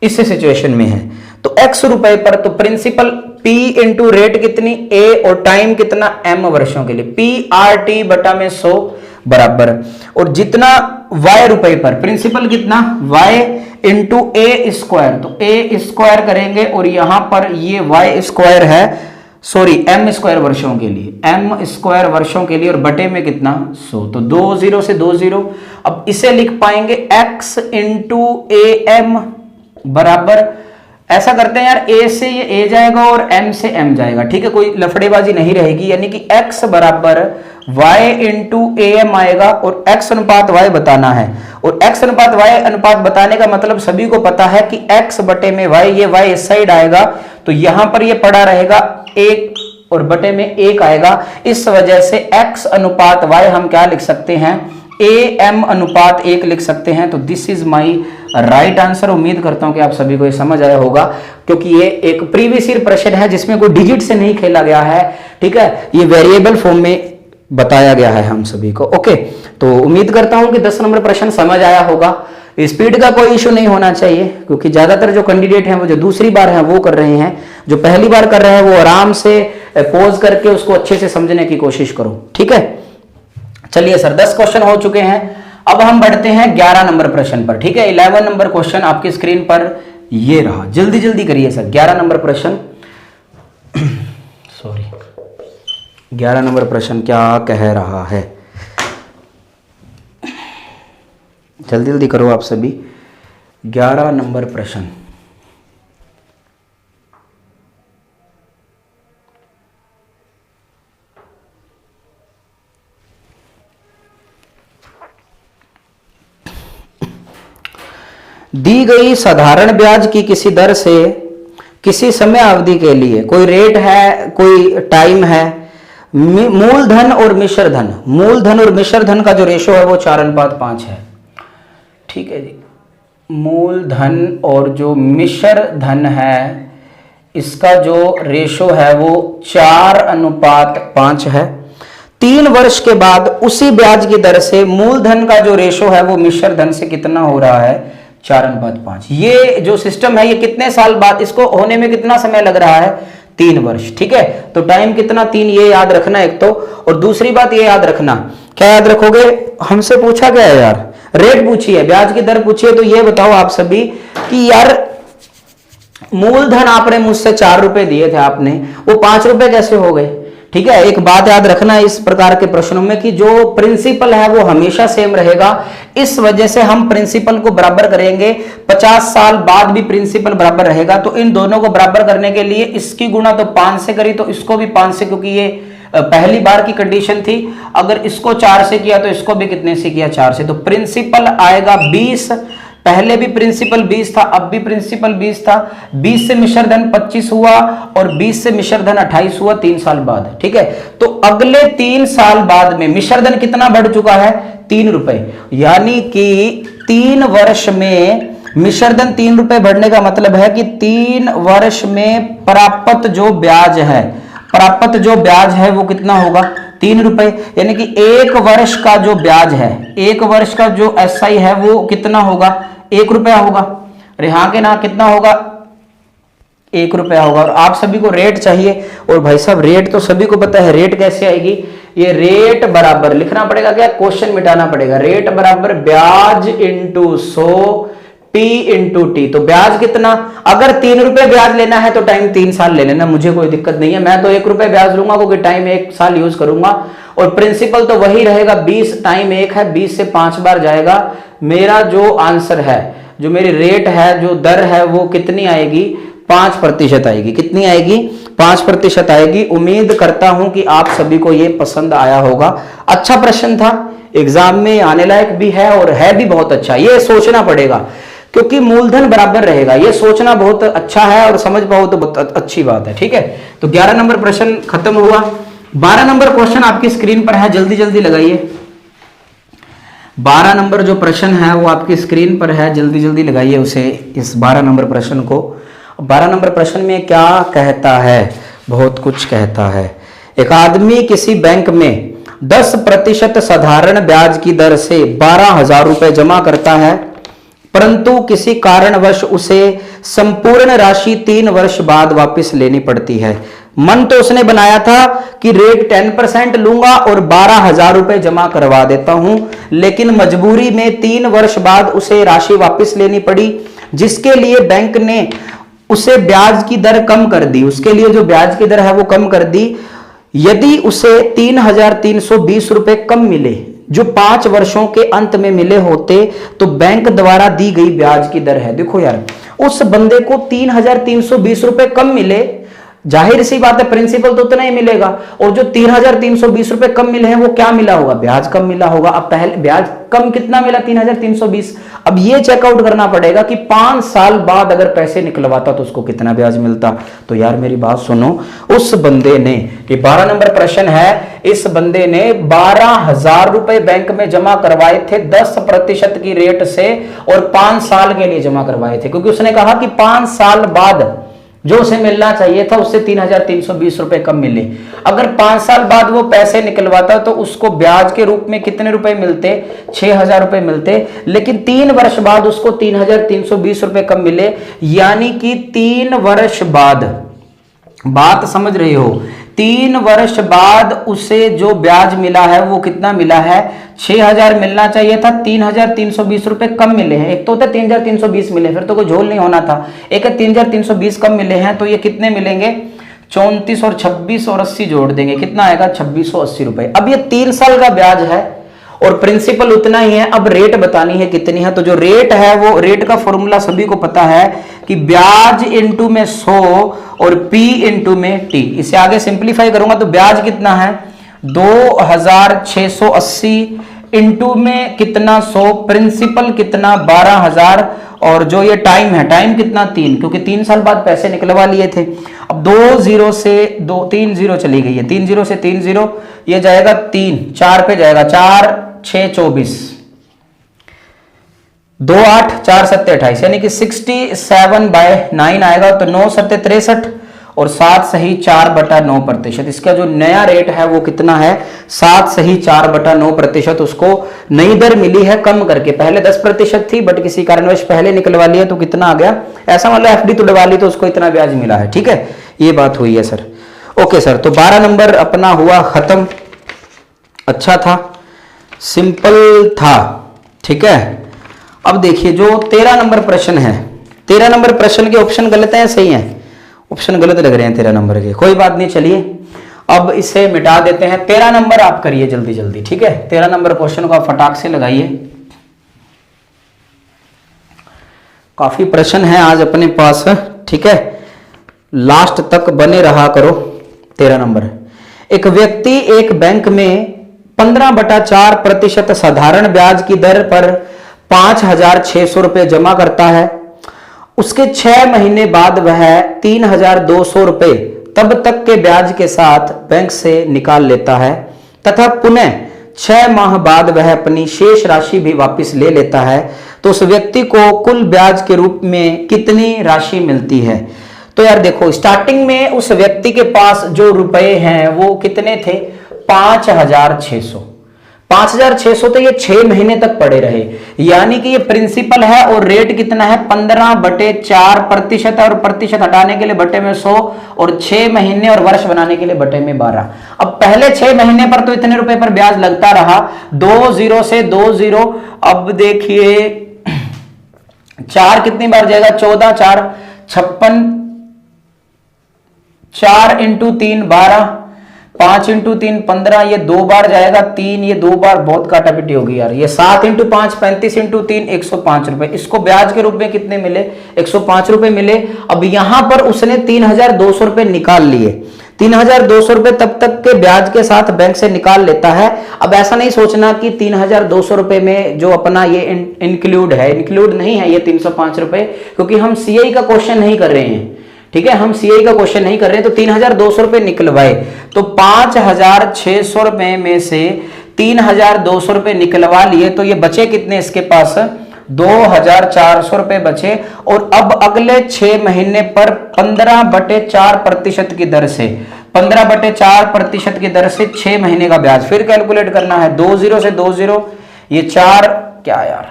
इस सिचुएशन में है, तो x रुपए पर, तो प्रिंसिपल p इंटू रेट कितनी a और टाइम कितना m वर्षों के लिए, p आर टी बटा में 100 बराबर, और जितना y रुपए पर प्रिंसिपल कितना y इंटू a², तो a² करेंगे, और यहां पर ये y² है, सॉरी m² वर्षों के लिए, m² वर्षों के लिए, और बटे में कितना 100, तो 20 से 20। अब इसे लिख पाएंगे x इंटू am बराबर, ऐसा करते हैं यार, a से ये a जाएगा और m से m जाएगा। ठीक है, कोई लफड़ेबाजी नहीं रहेगी, यानी कि x बराबर y इंटू am आएगा, और x अनुपात y बताना है। और x अनुपात y अनुपात बताने का मतलब सभी को पता है कि x बटे में y, ये y इस साइड आएगा, तो यहां पर ये पड़ा रहेगा 1 और बटे में 1 आएगा। इस वजह से x अनुपात y हम क्या लिख सकते हैं, am अनुपात 1 लिख सकते हैं। तो this is my right answer. उम्मीद करता हूं कि आप सभी को ये समझ आया होगा, क्योंकि ये एक प्रीवियस ईयर प्रश्न है जिसमें कोई डिजिट से नहीं खेला गया है। ठीक है, ये वेरिएबल फॉर्म में बताया गया है हम सभी को। ओके, तो उम्मीद करता हूं कि 10 नंबर प्रश्न समझ आया होगा। स्पीड का कोई इशू नहीं होना चाहिए, क्योंकि ज्यादातर जो कैंडिडेट हैं वो जो दूसरी बार हैं वो कर रहे हैं, जो पहली बार कर रहे हैं वो आराम से पॉज करके उसको अच्छे से समझने की कोशिश करो। ठीक है, चलिए सर, 10 क्वेश्चन हो चुके हैं। अब हम बढ़ते हैं 11 नंबर प्रश्न पर। ठीक है, 11 नंबर क्वेश्चन आपकी स्क्रीन पर ये रहा, जल्दी जल्दी करिए सर। 11 नंबर प्रश्न सॉरी 11 नंबर प्रश्न क्या कह रहा है, जल्दी जल्दी करो आप सभी। 11 नंबर प्रश्न, दी गई साधारण ब्याज की किसी दर से किसी समय अवधि के लिए, कोई रेट है, कोई टाइम है, मूलधन और मिश्र धन, मूलधन और मिश्र धन का जो रेशो है वो 4:5 है। ठीक है जी, मूलधन और जो मिश्र धन है इसका जो रेशो है वो 4:5 है। 3 वर्ष के बाद उसी ब्याज की दर से मूलधन का जो रेशो है वो मिश्र धन से कितना हो रहा है, 4:5। ये जो सिस्टम है ये कितने साल बाद, इसको होने में कितना समय लग रहा है, 3 वर्ष। ठीक है, तो टाइम कितना, 3, ये याद रखना एक तो। और दूसरी बात ये याद रखना, क्या याद रखोगे, हमसे पूछा गया है यार, रेट पूछी है, ब्याज की दर पूछी है, तो ये बताओ आप सभी कि यार मूलधन आपने मुझसे 4 रुपए दिए थे, आपने वो 5 रुपए कैसे हो गए। ठीक है, एक बात याद रखना इस प्रकार के प्रश्नों में कि जो प्रिंसिपल है वो हमेशा सेम रहेगा, इस वजह से हम प्रिंसिपल को बराबर करेंगे। 50 साल बाद भी प्रिंसिपल बराबर रहेगा, तो इन दोनों को बराबर करने के लिए इसकी गुणा तो 5 से करी, तो इसको भी 5 से, क्योंकि ये पहली बार की कंडीशन थी। अगर इसको 4 से किया तो इसको भी कितने से किया, 4 से। तो प्रिंसिपल आएगा 20, पहले भी प्रिंसिपल 20 था, अब भी प्रिंसिपल 20 था। 20 से मिश्र धन 25 हुआ और 20 से मिश्र धन 28 हुआ 3 साल बाद। ठीक है, तो अगले 3 साल बाद में मिश्र धन कितना बढ़ चुका है, 3 रुपए, यानी कि 3 वर्ष में मिश्र धन 3 रुपए बढ़ने का मतलब है कि 3 वर्ष में प्राप्त जो ब्याज है, प्राप्त जो ब्याज है वो कितना होगा, 3 रुपए। यानी कि 1 वर्ष का जो ब्याज है, 1 वर्ष का जो एसआई है वो कितना होगा, 1 रुपया होगा। अरे हाँ के ना, कितना होगा, 1 रुपया होगा। और आप सभी को रेट चाहिए, और भाई साहब रेट तो सभी को पता है, रेट कैसे आएगी, ये रेट बराबर लिखना पड़ेगा, क्या क्वेश्चन मिटाना पड़ेगा, रेट बराबर ब्याज इंटू 100 P इंटू टी। तो ब्याज कितना, अगर 3 रुपए ब्याज लेना है तो टाइम 3 साल ले लेना, मुझे कोई दिक्कत नहीं है, मैं तो 1 रुपए ब्याज लूंगा क्योंकि टाइम 1 साल यूज करूंगा। और प्रिंसिपल तो वही रहेगा, 20 टाइम 1 है, 20 से 5 बार जाएगा। मेरा जो आंसर है, जो मेरी रेट है, जो दर है वो कितनी आएगी, 5% आएगी। कितनी आएगी, 5% आएगी। उम्मीद करता हूं कि आप सभी को ये पसंद आया होगा। अच्छा प्रश्न था, एग्जाम में आने लायक भी है और है भी बहुत अच्छा। ये सोचना पड़ेगा क्योंकि मूलधन बराबर रहेगा, ये सोचना बहुत अच्छा है और समझ पाओ तो बहुत अच्छी बात है। ठीक है, तो 11 नंबर प्रश्न खत्म हुआ। 12 नंबर क्वेश्चन आपकी स्क्रीन पर है, जल्दी जल्दी लगाइए। 12 नंबर जो प्रश्न है वो आपकी स्क्रीन पर है, जल्दी जल्दी लगाइए उसे, इस 12 नंबर प्रश्न को। 12 नंबर प्रश्न में क्या कहता है, बहुत कुछ कहता है। एक आदमी किसी बैंक में 10% साधारण ब्याज की दर से 12,000 रुपए जमा करता है, परंतु किसी कारणवश उसे संपूर्ण राशि 3 वर्ष बाद वापस लेनी पड़ती है। मन तो उसने बनाया था कि रेट 10% लूंगा और 12,000 रुपए जमा करवा देता हूं, लेकिन मजबूरी में 3 वर्ष बाद उसे राशि वापस लेनी पड़ी, जिसके लिए बैंक ने उसे ब्याज की दर कम कर दी। उसके लिए जो ब्याज की दर है वो कम कर दी। यदि उसे 3,320 रुपए कम मिले, जो 5 वर्षों के अंत में मिले होते, तो बैंक द्वारा दी गई ब्याज की दर है। देखो यार, उस बंदे को 3,320 रुपए कम मिले, जाहिर सी बात है प्रिंसिपल तो उतना ही मिलेगा, और जो 3,320 रुपए कम मिले हैं वो क्या मिला होगा, ब्याज कम मिला होगा। अब पहले ब्याज कम कितना मिला, 3,320। अब ये चेकआउट करना पड़ेगा कि 5 साल बाद अगर पैसे निकलवाता तो उसको कितना ब्याज मिलता। तो यार मेरी बात सुनो, उस बंदे ने, ये 12 नंबर प्रश्न है, इस बंदे ने 12,000 रुपए बैंक में जमा करवाए थे 10% की रेट से, और 5 साल के लिए जमा करवाए थे, क्योंकि उसने कहा कि 5 साल बाद जो उसे मिलना चाहिए था उससे 3,320 रुपए कम मिले। अगर 5 साल बाद वो पैसे निकलवाता तो उसको ब्याज के रूप में कितने रुपए मिलते, 6,000 रुपए मिलते, लेकिन 3 वर्ष बाद उसको 3,320 रुपए कम मिले। यानी कि 3 वर्ष बाद, बात समझ रहे हो, 3 वर्ष बाद उसे जो ब्याज मिला है वो कितना मिला है, 6,000 मिलना चाहिए था, 3,320 रुपए कम मिले हैं। एक तो होता है 3,320 मिले, फिर तो कोई झोल नहीं होना था। एक है 3,320 कम मिले हैं, तो ये कितने मिलेंगे, 34 और 26 और 80 जोड़ देंगे, कितना आएगा, 2680 रुपए। अब ये 3 साल का ब्याज है और प्रिंसिपल उतना ही है। अब रेट बतानी है कितनी है, तो जो रेट है वो, रेट का फॉर्मूला सभी को पता है कि ब्याज इंटू में 100 और P इंटू में T। इसे आगे सिंप्लीफाई करूंगा तो ब्याज कितना है, 2,680 इंटू में कितना 100, प्रिंसिपल कितना 12,000, और जो ये टाइम है, टाइम कितना 3, क्योंकि 3 साल बाद पैसे निकलवा लिए थे। अब 2 0 से 3 0 चली गई है, 3 0 से 3 0, ये जाएगा 3, 4 पे जाएगा, 4 6 24, 2 8 4 7 28, यानी कि 67/9 आएगा। तो 9 7 63, और 7 सही 4/9%। इसका जो नया रेट है वो कितना है, 7 सही 4/9%। उसको नई दर मिली है कम करके, पहले 10% थी बट किसी कारणवश पहले निकलवा लिया तो कितना आ गया, ऐसा मतलब एफडी तुड़वा ली तो उसको इतना ब्याज मिला है। ठीक है, ये बात हुई है सर। ओके सर, तो 12 नंबर अपना हुआ खत्म। अच्छा था, सिंपल था। ठीक है, अब देखिए जो 13 नंबर प्रश्न है, 13 नंबर प्रश्न के ऑप्शन गलत हैं या सही हैं? ऑप्शन गलत लग रहे हैं 13 नंबर के, कोई बात नहीं, चलिए अब इसे मिटा देते हैं। 13 नंबर आप करिए जल्दी जल्दी। ठीक है, 13 नंबर क्वेश्चन को आप फटाक से लगाइए। काफी प्रश्न है आज अपने पास। ठीक है, लास्ट तक बने रहा करो। 13 नंबर, एक व्यक्ति एक बैंक में 15/4% साधारण ब्याज की दर पर 5,600 रुपये जमा करता है। उसके 6 महीने बाद वह 3,200 रुपये तब तक के ब्याज के साथ बैंक से निकाल लेता है तथा पुनः 6 माह बाद वह अपनी शेष राशि भी वापस ले लेता है। तो उस व्यक्ति को कुल ब्याज के रूप में कितनी राशि मिलती है? तो यार देखो, स्टार्टिंग में उस व्यक्ति के पास जो रुपए हैं वो कितने थे, 5,600। 5,600 तो ये 6 महीने तक पड़े रहे, यानी कि ये प्रिंसिपल है और रेट कितना है, 15/4%, और प्रतिशत हटाने के लिए बटे में 100, और 6 महीने और वर्ष बनाने के लिए बटे में 12। अब पहले 6 महीने पर तो इतने रुपए पर ब्याज लगता रहा, 2 0 से 2 0। अब देखिए 4 कितनी बार जाएगा, 14 4 56, 4 × 3 12, 5 × 3 15, ये 2 बार जाएगा, 3, ये 2 बार बहुत काटापिटी होगी यार। ये 7 × 5 35 × 3 105 रुपए। इसको ब्याज के रूप में कितने मिले, 105 रुपए मिले। अब यहां पर उसने 3,200 रुपए निकाल लिए। 3,200 रुपए तब तक के ब्याज के साथ बैंक से निकाल लेता है। अब ऐसा नहीं सोचना कि 3,200 रुपए में जो अपना ये इंक्लूड है, इंक्लूड नहीं है ये 305 रुपए, क्योंकि हम सीआई का क्वेश्चन नहीं कर रहे हैं। ठीक है, हम सीआई का क्वेश्चन नहीं कर रहे हैं। तो 3,200 रुपए निकलवाए, तो 5,600 रुपए में से 3,200 रुपए निकलवा लिए, तो ये बचे कितने इसके पास, 2,400 रुपए बचे। और अब अगले 6 महीने पर 15/4% की दर से, 15/4% की दर से 6 महीने का ब्याज फिर कैलकुलेट करना है। 2 0 से 2 0, ये 4 क्या यार,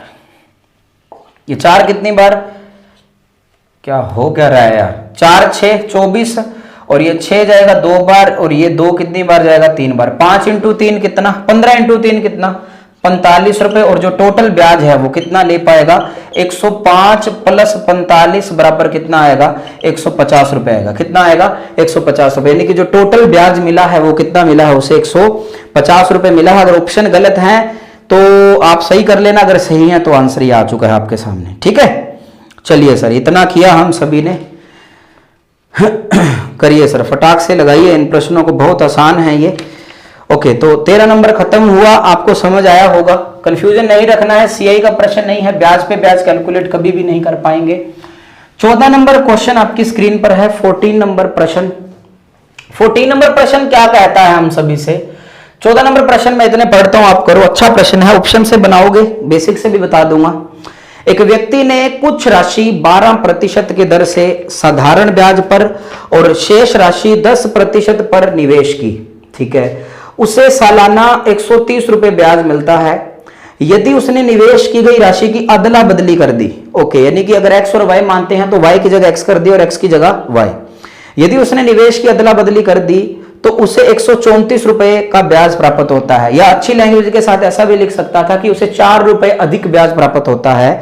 ये 4 कितनी बार, क्या हो क्या रहा है यार, 4 6 24, और ये 6 जाएगा 2 बार, और ये 2 कितनी बार जाएगा, 3 बार। 5 × 3 कितना, 15 × 3 कितना, 45 रुपए। और जो टोटल ब्याज है वो कितना ले पाएगा, 105 + 45 बराबर कितना आएगा, 150 रुपए आएगा। कितना आएगा, 150 रुपए। यानी कि जो टोटल ब्याज मिला है वो कितना मिला है, उसे 150 रुपए मिला है। अगर ऑप्शन गलत है तो आप सही कर लेना, अगर सही है तो आंसर ये आ चुका है आपके सामने। ठीक है, चलिए सर, इतना किया हम सभी ने। करिए सर, फटाक से लगाइए इन प्रश्नों को, बहुत आसान है ये। ओके, तो 13 नंबर खत्म हुआ, आपको समझ आया होगा। कंफ्यूजन नहीं रखना है, सीआई का प्रश्न नहीं है, ब्याज पे ब्याज कैलकुलेट कभी भी नहीं कर पाएंगे। 14 नंबर क्वेश्चन आपकी स्क्रीन पर है। 14 नंबर प्रश्न, 14 नंबर प्रश्न क्या कहता है हम सभी से। 14 नंबर प्रश्न में इतने पढ़ता हूं, आप करो। अच्छा प्रश्न है, ऑप्शन से बनाओगे, बेसिक से भी बता दूंगा। एक व्यक्ति ने कुछ राशि 12% की दर से साधारण ब्याज पर और शेष राशि 10% पर निवेश की। ठीक है, उसे सालाना 130 रुपए ब्याज मिलता है। यदि उसने निवेश की गई राशि की अदला बदली कर दी, ओके, यानी कि अगर x और y मानते हैं तो y की जगह x कर दी और x की जगह y। यदि उसने निवेश की अदला बदली कर दी तो उसे 134 रुपए का ब्याज प्राप्त होता है। या अच्छी लैंग्वेज के साथ ऐसा भी लिख सकता था कि उसे 4 रुपए अधिक ब्याज प्राप्त होता है।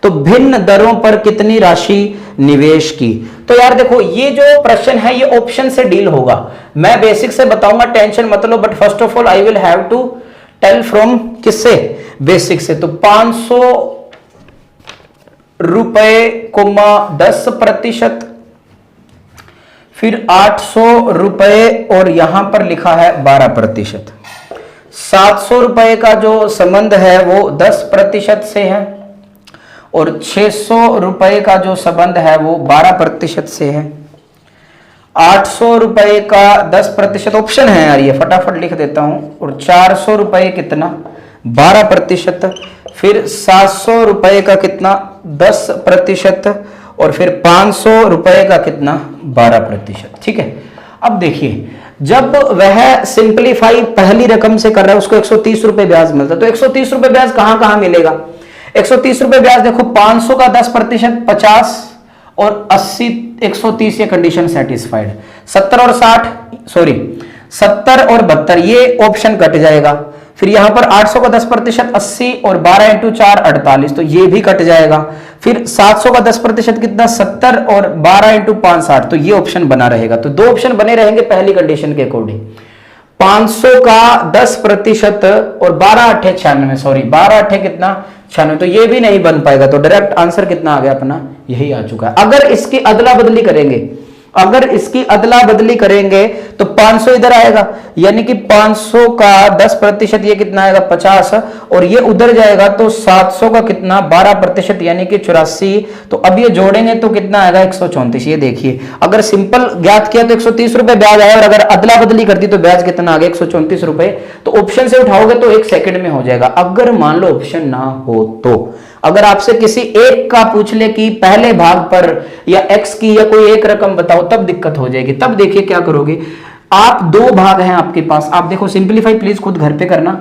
तो भिन्न दरों पर कितनी राशि निवेश की। तो यार देखो, ये जो प्रश्न है ये ऑप्शन से डील होगा। मैं बेसिक से बताऊंगा, टेंशन मत लो, but first of all I will have to tell from किससे, बेसिक से। तो 500 रुपए कोमा 10%, फिर 800 रुपए और यहां पर लिखा है 12%। 700 रुपए का जो संबंध है वो 10% से है, और 600 रुपए का जो संबंध है वो 12% से है। 800 रुपए का 10% ऑप्शन है यार, ये फटाफट लिख देता हूं। और 400 रुपए कितना, 12%। फिर 700 रुपए का कितना, 10%। और फिर 500 रुपए का कितना 12%। ठीक है, अब देखिए जब वह सिंपलीफाई पहली रकम से कर रहा है उसको 130 रुपए ब्याज मिलता है, तो 130 रुपए ब्याज कहां कहां मिलेगा? 130 रुपए ब्याज देखो 500 का 10% 50 और 80 130 ये कंडीशन सेटिस्फाइड। 70 और 72 ये ऑप्शन कट जाएगा। फिर यहां पर 800 का 10% 80 और 12 इंटू 4 48, तो ये भी कट जाएगा। फिर 700 का 10% कितना 70 और 12 इंटू 5 60, तो ये ऑप्शन बना रहेगा। तो दो ऑप्शन बने रहेंगे पहली कंडीशन के अकॉर्डिंग। 500 का 10% और 12 अट्ठे 96, सॉरी 12 अट्ठे कितना 96, तो ये भी नहीं बन पाएगा। तो डायरेक्ट आंसर कितना आ गया अपना, यही आ चुका है। अगर इसकी अदला बदली करेंगे, अगर इसकी अदला बदली करेंगे तो 500 इधर आएगा, यानी कि 500 का 10% ये कितना आएगा 50 और ये उधर जाएगा तो 700 का कितना 12% यानी कि 84। तो अब ये जोड़ेंगे तो कितना आएगा 134। ये देखिए अगर सिंपल ज्ञात किया तो 130 रुपए ब्याज आया और अगर अदला बदली कर दी तो ब्याज कितना आ गया 134 रुपए। तो ऑप्शन से उठाओगे तो 1 सेकंड में हो जाएगा। अगर मान लो ऑप्शन ना हो तो अगर आपसे किसी एक का पूछ ले कि पहले भाग पर या x की या कोई एक रकम बताओ, तब दिक्कत हो जाएगी। तब देखिए क्या करोगे आप, दो भाग हैं आपके पास, आप देखो सिंपलीफाई प्लीज खुद घर पे करना।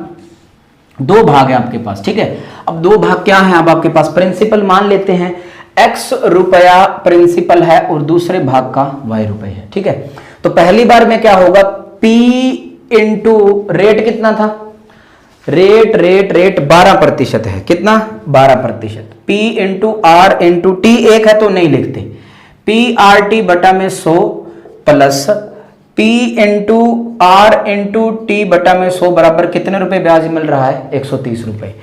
दो भाग है आपके पास, ठीक है। अब दो भाग क्या है, अब आपके पास प्रिंसिपल मान लेते हैं x रुपया प्रिंसिपल है और दूसरे भाग का y रुपए है, ठीक है। तो पहली बार में क्या होगा, p इंटू रेट कितना था, रेट 12% है, कितना 12%। P into R into T एक है तो नहीं लिखते, PRT बटा में 100 plus P into R into T बटा में 100 बराबर कितने रुपए ब्याज मिल रहा है 130 रुपए।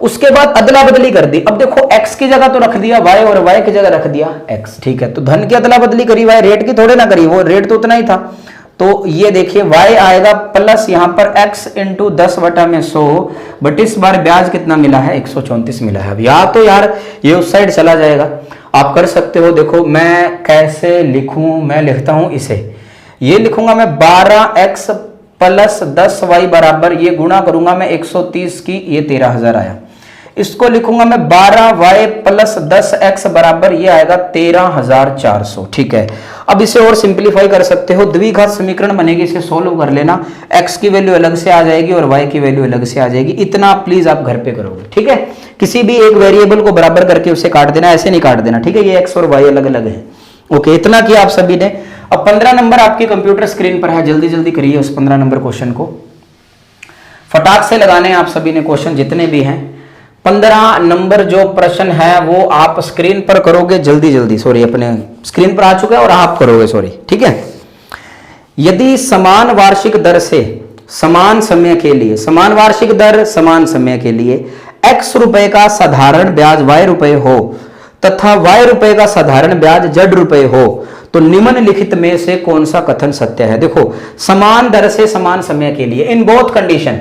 उसके बाद अदला बदली कर दी। अब देखो x की जगह तो रख दिया y और y की जगह रख दिया x, ठीक है। तो धन की अदला बदली करी, y रेट की थोड़े ना करी, वो रेट तो उतना ही था। तो ये देखिए y आएगा प्लस यहां पर x इंटू 10 बटा में 100 बट इस बार ब्याज कितना मिला है 134 मिला है। अब या तो यार ये उस साइड चला जाएगा, आप कर सकते हो। देखो मैं कैसे लिखूं, मैं लिखता हूं इसे, ये लिखूंगा मैं 12x प्लस 10y बराबर, ये गुणा करूंगा मैं 130 की, ये 13,000 आया। इसको लिखूंगा मैं 12y प्लस 10x बराबर, ये आएगा 13,400, ठीक है। अब इसे और सिंपलीफाई कर सकते हो, द्विघात समीकरण बनेगी, इसे सोल्व कर लेना। x की वैल्यू अलग से आ जाएगी और y की वैल्यू अलग से आ जाएगी। इतना प्लीज आप घर पे करोगे, ठीक है। किसी भी एक वेरिएबल को बराबर करके उसे काट देना, ऐसे नहीं काट देना, ठीक है। ये x और y अलग अलग है, ओके। इतना किया आप सभी ने। अब 15 नंबर आपके कंप्यूटर स्क्रीन पर है, जल्दी जल्दी करिए उस 15 नंबर क्वेश्चन को, फटाक से लगाने हैं आप सभी ने क्वेश्चन जितने भी हैं। 15 नंबर जो प्रश्न है वो आप स्क्रीन पर करोगे जल्दी जल्दी, सॉरी अपने स्क्रीन पर आ चुका है और आप करोगे, सॉरी, ठीक है। यदि समान वार्षिक दर से समान समय के लिए, समान वार्षिक दर समान समय के लिए x रुपए का साधारण ब्याज y रुपए हो तथा y रुपए का साधारण ब्याज z रुपए हो तो निम्नलिखित में से कौन सा कथन सत्य है। देखो समान दर से समान समय के लिए, in both condition,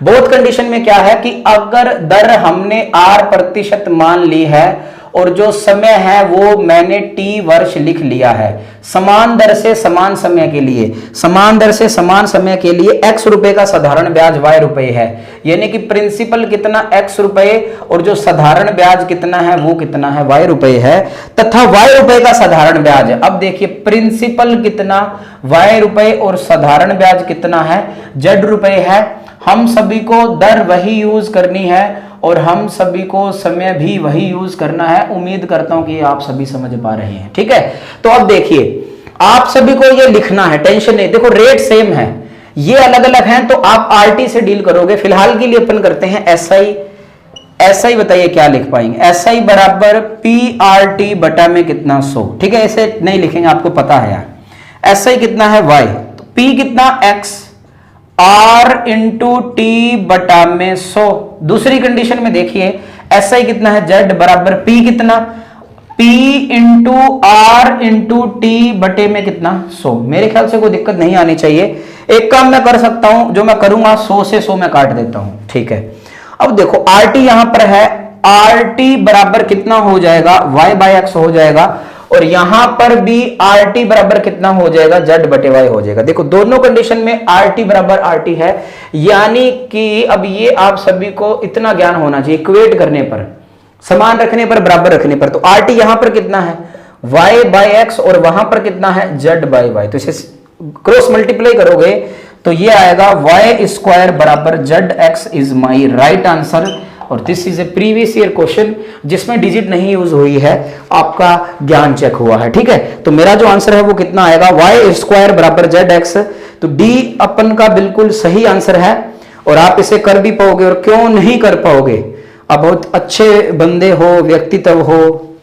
both condition में क्या है कि अगर दर हमने R% मान ली है और जो समय है वो मैंने T वर्ष लिख लिया है, समान दर से समान समय के लिए, समान दर से समान समय के लिए x रुपए का साधारण ब्याज y रुपए है, यानी कि प्रिंसिपल कितना x रुपए और जो साधारण ब्याज कितना है वो कितना है y रुपए है, तथा y रुपए का साधारण ब्याज। अब देखिए प्रिंसिपल कितना y रुपए और साधारण ब्याज कितना है z रुपए है। हम सभी को दर वही यूज करनी है और हम सभी को समय भी वही यूज करना है। उम्मीद करता हूं कि आप सभी समझ पा रहे हैं, ठीक है। तो अब देखिए आप सभी को ये लिखना है, टेंशन नहीं। देखो रेट सेम है, ये अलग अलग हैं तो आप आरटी से डील करोगे। फिलहाल के लिए अपन करते हैं एसआई। एसआई बताइए क्या लिख पाएंगे, एसआई बराबर पीआरटी बटा में कितना 100, ठीक है। ऐसे नहीं लिखेंगे, आपको पता है यार। एसआई कितना है y, तो पी कितना x, R इंटू टी बटा में 100। दूसरी कंडीशन में देखिए SI कितना है Z बराबर P कितना, P into R into T बटे में कितना 100। मेरे ख्याल से कोई दिक्कत नहीं आनी चाहिए। एक काम मैं कर सकता हूं, जो मैं करूंगा 100 से 100 मैं काट देता हूं, ठीक है। अब देखो RT यहां पर है, RT बराबर कितना हो जाएगा y बाय x हो जाएगा और यहां पर भी RT बराबर कितना हो जाएगा Z बटे y हो जाएगा। देखो दोनों कंडीशन में RT बराबर RT है, यानी कि अब ये आप सभी को इतना ज्ञान होना चाहिए, इक्वेट करने पर, समान रखने पर, बराबर रखने पर। तो RT यहां पर कितना है y बाय एक्स और वहां पर कितना है z बाय y, तो इसे क्रॉस मल्टीप्लाई करोगे तो ये आएगा y स्क्वायर बराबर z(x) is my right answer. और this is a previous year question जिसमें डिजिट नहीं यूज हुई है, आपका ज्ञान चेक हुआ है, ठीक है। तो मेरा जो आंसर है वो कितना आएगा, y स्क्वायर बराबर z(x), तो d अपन का बिल्कुल सही आंसर है। और आप इसे कर भी पाओगे, और क्यों नहीं कर पाओगे, आप बहुत अच्छे बंदे हो, व्यक्तित्व हो,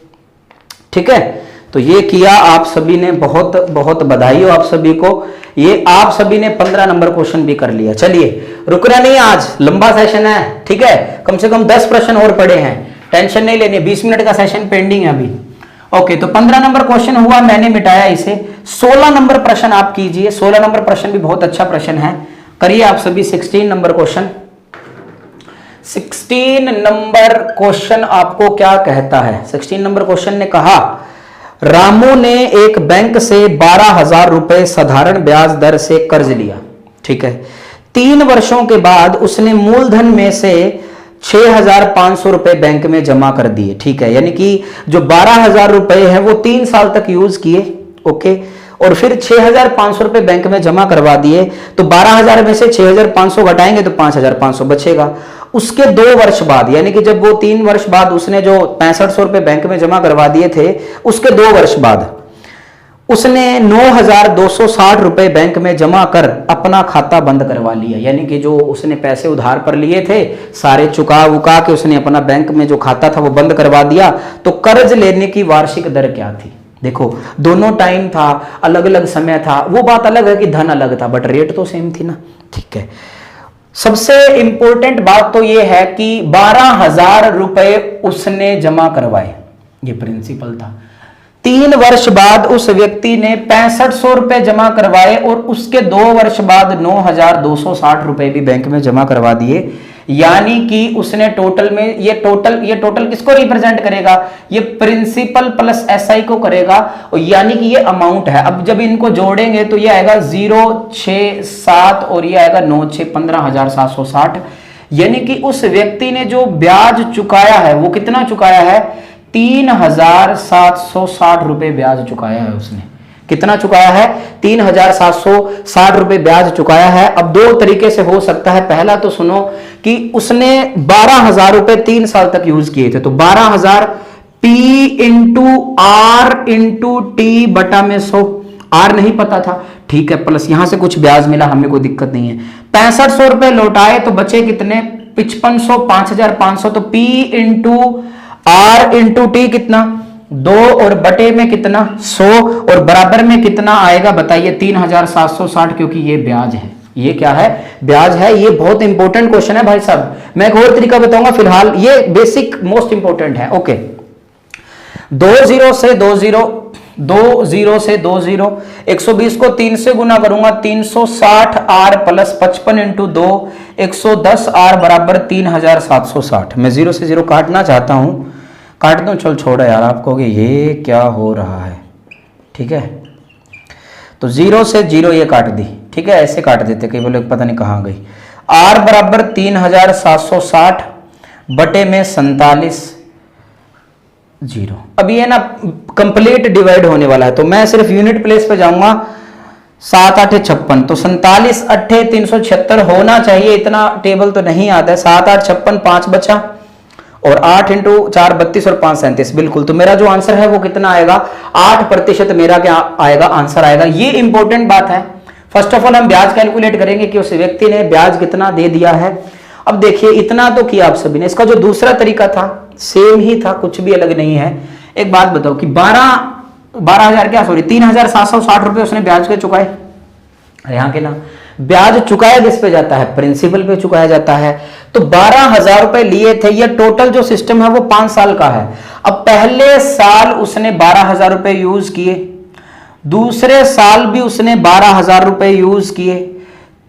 ठीक है। तो ये किया आप सभी ने, बहुत बहुत बधाई हो आप सभी को। ये आप सभी ने 15 नंबर क्वेश्चन भी कर लिया। चलिए रुकना नहीं, आज लंबा सेशन है, ठीक है, कम से कम 10 प्रश्न और पड़े हैं, टेंशन नहीं लेनी, 20 मिनट का सेशन पेंडिंग है अभी। ओके, तो 15 नंबर क्वेश्चन हुआ, मैंने मिटाया इसे। 16 नंबर प्रश्न आप कीजिए। 16 नंबर प्रश्न भी बहुत अच्छा प्रश्न है, करिए आप सभी। 16 नंबर क्वेश्चन, 16 नंबर क्वेश्चन आपको क्या कहता है। 16 नंबर क्वेश्चन ने कहा, रामू ने एक बैंक से 12,000 रुपए साधारण ब्याज दर से कर्ज लिया, ठीक है। 3 वर्षों के बाद उसने मूलधन में से 6,500 रुपए बैंक में जमा कर दिए, ठीक है। यानी कि जो 12,000 रुपए है वो 3 साल तक यूज किए, ओके, और फिर 6,500 रुपए बैंक में जमा करवा दिए। तो 12,000 में से 6,500 घटाएंगे तो 5,500 बचेगा। उसके 2 वर्ष बाद, यानी कि जब वो 3 वर्ष बाद उसने जो 6500 रुपए बैंक में जमा करवा दिए थे, उसके 2 वर्ष बाद उसने 9,260 रुपए बैंक में जमा कर अपना खाता बंद करवा लिया। यानी कि जो उसने पैसे उधार पर लिए थे सारे चुका वुका के उसने अपना बैंक में जो खाता था वो बंद करवा दिया। तो कर्ज लेने की वार्षिक दर क्या थी? देखो, दोनों टाइम था, अलग अलग समय था, वो बात अलग है कि धन अलग था, बट रेट तो सेम थी ना, ठीक है। सबसे इंपॉर्टेंट बात तो ये है कि 12,000 रुपए उसने जमा करवाए, ये प्रिंसिपल था। 3 वर्ष बाद उस व्यक्ति ने 6500 रुपए जमा करवाए और उसके 2 वर्ष बाद 9,260 रुपए भी बैंक में जमा करवा दिए। यानी कि उसने टोटल में, ये टोटल किसको रिप्रेजेंट करेगा? ये प्रिंसिपल प्लस एसआई को करेगा, और यानी कि ये अमाउंट है। अब जब इनको जोड़ेंगे तो ये आएगा 0,6,7 और ये आएगा 9,6 15,760। यानी कि उस व्यक्ति ने जो ब्याज चुकाया है वो कितना चुकाया है? 3,760 रुपए ब्याज चुकाया है उसने। कितना चुकाया है? 3,760 रुपए ब्याज चुकाया है। अब 2 तरीके से हो सकता है। पहला तो सुनो कि उसने 12,000 रुपए 3 साल तक यूज किए थे, तो 12,000 P into R into T बटा में 100, R नहीं पता था, ठीक है, प्लस यहां से कुछ ब्याज मिला, हमें कोई दिक्कत नहीं है। 6500 रुपए लौटाए तो बचे कितने? 5500, 5,500, तो P into R into T कितना? 2 और बटे में कितना? 100, और बराबर में कितना आएगा बताइए? 3,760, क्योंकि ये ब्याज है। ये क्या है? ब्याज है। ये बहुत इंपॉर्टेंट क्वेश्चन है भाई साहब। मैं एक और तरीका बताऊंगा, फिलहाल ये बेसिक मोस्ट इंपॉर्टेंट है। ओके, 20 से 20, 120 को 3 से गुना करूंगा, 360 R प्लस 55 इंटू 2, 110 R बराबर 3,760। मैं 0 से 0 काटना चाहता हूं, काट दूं? चल छोड़ो यार, आप कहोगे ये क्या हो रहा है, ठीक है। तो 0 से 0 ये काट दी, ठीक है, ऐसे काट देते, कई बोले पता नहीं कहां गई। R बराबर 3,760 बटे में 47 0। अब ये ना कंप्लीट डिवाइड होने वाला है, तो मैं सिर्फ यूनिट प्लेस पे जाऊंगा। 7 8 56, तो 47 8 376 होना चाहिए। इतना टेबल तो नहीं आता है। 7 8 56, 5 बचा, और 8 इंटू 4 32 और 5 37, बिल्कुल। तो मेरा जो आंसर है वो कितना आएगा? 8% मेरा क्या आएगा? आंसर आएगा। ये इंपॉर्टेंट बात है। फर्स्ट ऑफ ऑल हम ब्याज कैलकुलेट करेंगे कि उस व्यक्ति ने ब्याज कितना दे दिया है। अब देखिए, इतना तो किया आप सभी ने। इसका जो दूसरा तरीका था सेम ही था, कुछ भी अलग नहीं है। एक बात बताओ कि 3,760 रुपए उसने ब्याज के चुकाए। यहां के ना ब्याज चुकाया किस पे जाता है? प्रिंसिपल पे चुकाया जाता है। तो 12,000 रुपए लिए थे। ये टोटल जो सिस्टम है वो 5 साल का है। अब पहले साल उसने 12,000 रुपए यूज किए, दूसरे साल भी उसने 12,000 रुपए यूज किए,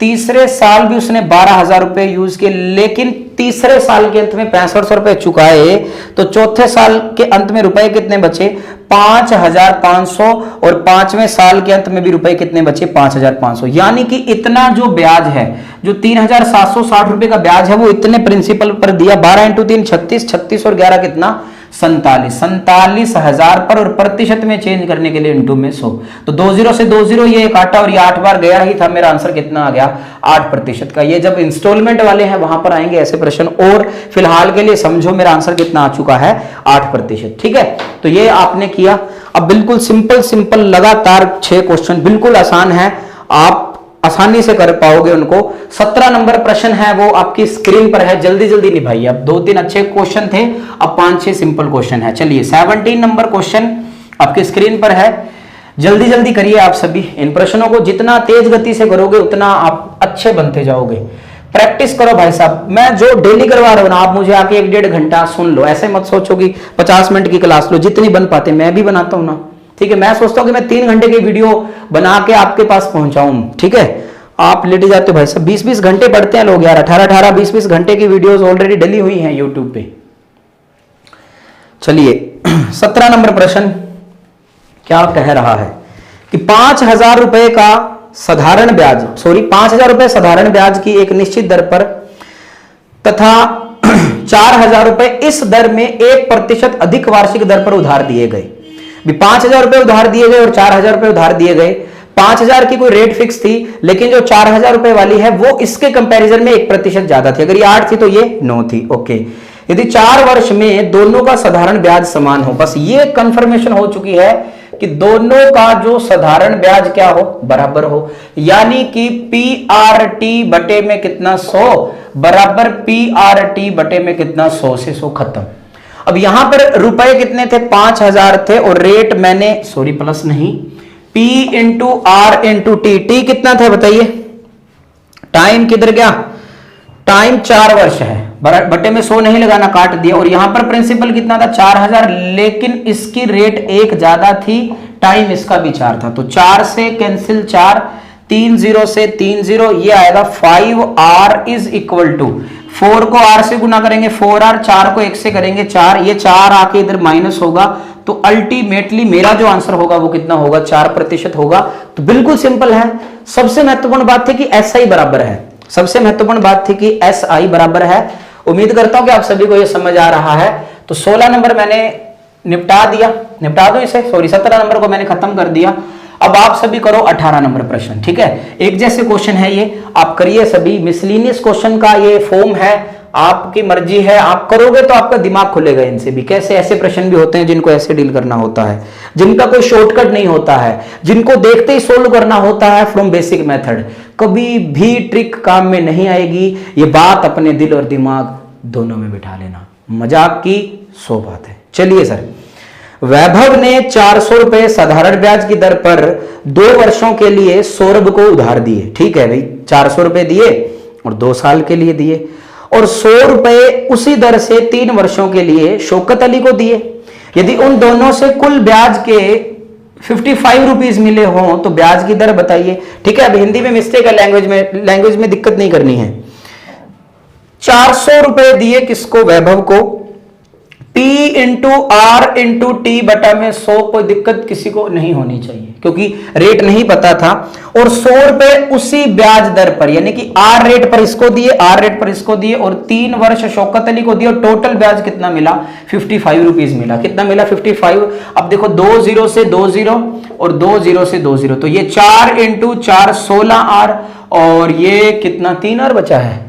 तीसरे साल भी उसने 12,000 रुपए यूज किए, लेकिन तीसरे साल के अंत में 6500 रुपए चुकाए। तो चौथे साल के अंत में रुपए कितने बचे? 5,500, और 5वें साल के अंत में भी रुपए कितने बचे? 5,500। यानी कि इतना जो ब्याज है, जो 3,760 रुपए का ब्याज है, वो इतने प्रिंसिपल पर दिया। 12 इंटू 3 36, 36 और 11 कितना? 47,47,000 पर, और प्रतिशत में चेंज करने के लिए इंटू में 100, तो 20 से 20 ये काटा और ये 8 बार गया ही था, मेरा आंसर कितना आ गया 8% का। ये जब इंस्टॉलमेंट वाले हैं वहां पर आएंगे ऐसे प्रश्न, और फिलहाल के लिए समझो मेरा आंसर कितना आ चुका है 8%। ठीक है, तो ये आपने किया। अब बिल्कुल सिंपल सिंपल लगातार 6 क्वेश्चन बिल्कुल आसान है, आप आसानी से कर पाओगे उनको। 17 नंबर प्रश्न है वो आपकी स्क्रीन पर है, जल्दी जल्दी निभाइए। अब 2-3 अच्छे क्वेश्चन थे, अब 5-6 सिंपल क्वेश्चन है। चलिए 17 नंबर क्वेश्चन आपकी स्क्रीन पर है, जल्दी जल्दी करिए आप सभी इन प्रश्नों को। जितना तेज गति से करोगे उतना आप अच्छे बनते जाओगे। प्रैक्टिस करो भाई साहब, मैं जो डेली करवा रहा हूं ना, आप मुझे आके 1-1.5 घंटा सुन लो, ऐसे मत सोचो कि 50 मिनट की क्लास लो। जितनी बन पाते मैं भी बनाता हूं ना, ठीक है। मैं सोचता हूं कि मैं 3 घंटे की वीडियो बना के आपके पास पहुंचाऊं, ठीक है। आप लेटे जाते हो भाई साहब, 20-20 घंटे पढ़ते हैं लोग यार, 18-18, 20-20 घंटे की वीडियोस ऑलरेडी डली हुई हैं यूट्यूब पे। चलिए 17 नंबर प्रश्न क्या कह रहा है कि 5,000 रुपए का साधारण ब्याज, 5,000 रुपए साधारण ब्याज की एक निश्चित दर पर तथा 4,000 रुपए इस दर में 1% अधिक वार्षिक दर पर उधार दिए गए। 5,000 रुपए उधार दिए गए और 4,000 रुपए उधार दिए गए। 5,000 की कोई रेट फिक्स थी, लेकिन जो 4,000 रुपए वाली है वो इसके कंपैरिजन में 1% ज्यादा थी। अगर ये 8 थी तो ये 9 थी। ओके, यदि 4 वर्ष में दोनों का साधारण ब्याज समान हो, बस ये कंफर्मेशन हो चुकी है कि दोनों का जो साधारण ब्याज क्या हो, बराबर हो। यानी कि PRT बटे में कितना 100 बराबर PRT बटे में कितना 100 से 100 खत्म। अब यहां पर रुपए कितने थे, 5,000 थे, और रेट मैंने प्लस नहीं, P into R into T कितना था बताइए। टाइम किधर गया, टाइम 4 वर्ष है, बटे में 100 नहीं लगाना, काट दिया। और यहां पर प्रिंसिपल कितना था 4,000, लेकिन इसकी रेट 1 ज्यादा थी, टाइम इसका भी 4 था, तो 4 से कैंसिल 4, 3 0 से 3 0, ये आएगा 5R इज इक्वल टू 4 को R से गुना करेंगे 4R, 4 को 1 से करेंगे 4, ये 4 आके इधर माइनस होगा, तो अल्टीमेटली मेरा जो आंसर होगा वो कितना होगा 4% होगा। तो बिल्कुल सिंपल है। सबसे महत्वपूर्ण बात थी कि SI बराबर है, सबसे महत्वपूर्ण बात थी कि SI बराबर है। उम्मीद करता हूं कि आप सभी को ये समझ आ रहा है। तो 16 नंबर मैंने निपटा दो इसे, 17 नंबर को मैंने खत्म कर दिया। अब आप सभी करो 18 नंबर प्रश्न, ठीक है। एक जैसे क्वेश्चन है ये, आप करिए सभी। मिसलिनियस क्वेश्चन का ये फॉर्म है, आपकी मर्जी है, आप करोगे तो आपका दिमाग खुलेगा इनसे भी। कैसे ऐसे प्रश्न भी होते हैं जिनको ऐसे डील करना होता है, जिनका कोई शॉर्टकट नहीं होता है, जिनको देखते ही सोल्व करना होता है फ्रॉम बेसिक मेथड। कभी भी ट्रिक काम में नहीं आएगी, ये बात अपने दिल और दिमाग दोनों में बिठा लेना। मजाक की 100 बात है। चलिए सर, वैभव ने 400 रुपए साधारण ब्याज की दर पर 2 वर्षों के लिए सौरभ को उधार दिए। ठीक है भाई, 400 रुपए दिए और 2 साल के लिए दिए, और 100 रुपए उसी दर से 3 वर्षों के लिए शौकत अली को दिए। यदि उन दोनों से कुल ब्याज के 55 रुपीज मिले हों तो ब्याज की दर बताइए। ठीक है, अब हिंदी में मिस्टेक है, लैंग्वेज में दिक्कत नहीं करनी है। 400 रुपए दिए किसको, वैभव को। P into R into T बटा में 100, कोई दिक्कत किसी को नहीं होनी चाहिए क्योंकि रेट नहीं पता था। और 100 रुपए उसी ब्याज दर पर, यानी कि R रेट पर इसको दिए, R रेट पर इसको दिए, और 3 वर्ष शौकत अली को दिए, और टोटल ब्याज कितना मिला 55 रुपीज मिला। कितना मिला 55। अब देखो 2 0 से 2 0 और 2 0 से 2 0, तो ये 4 इंटू 4 16R, और ये कितना 3R बचा है।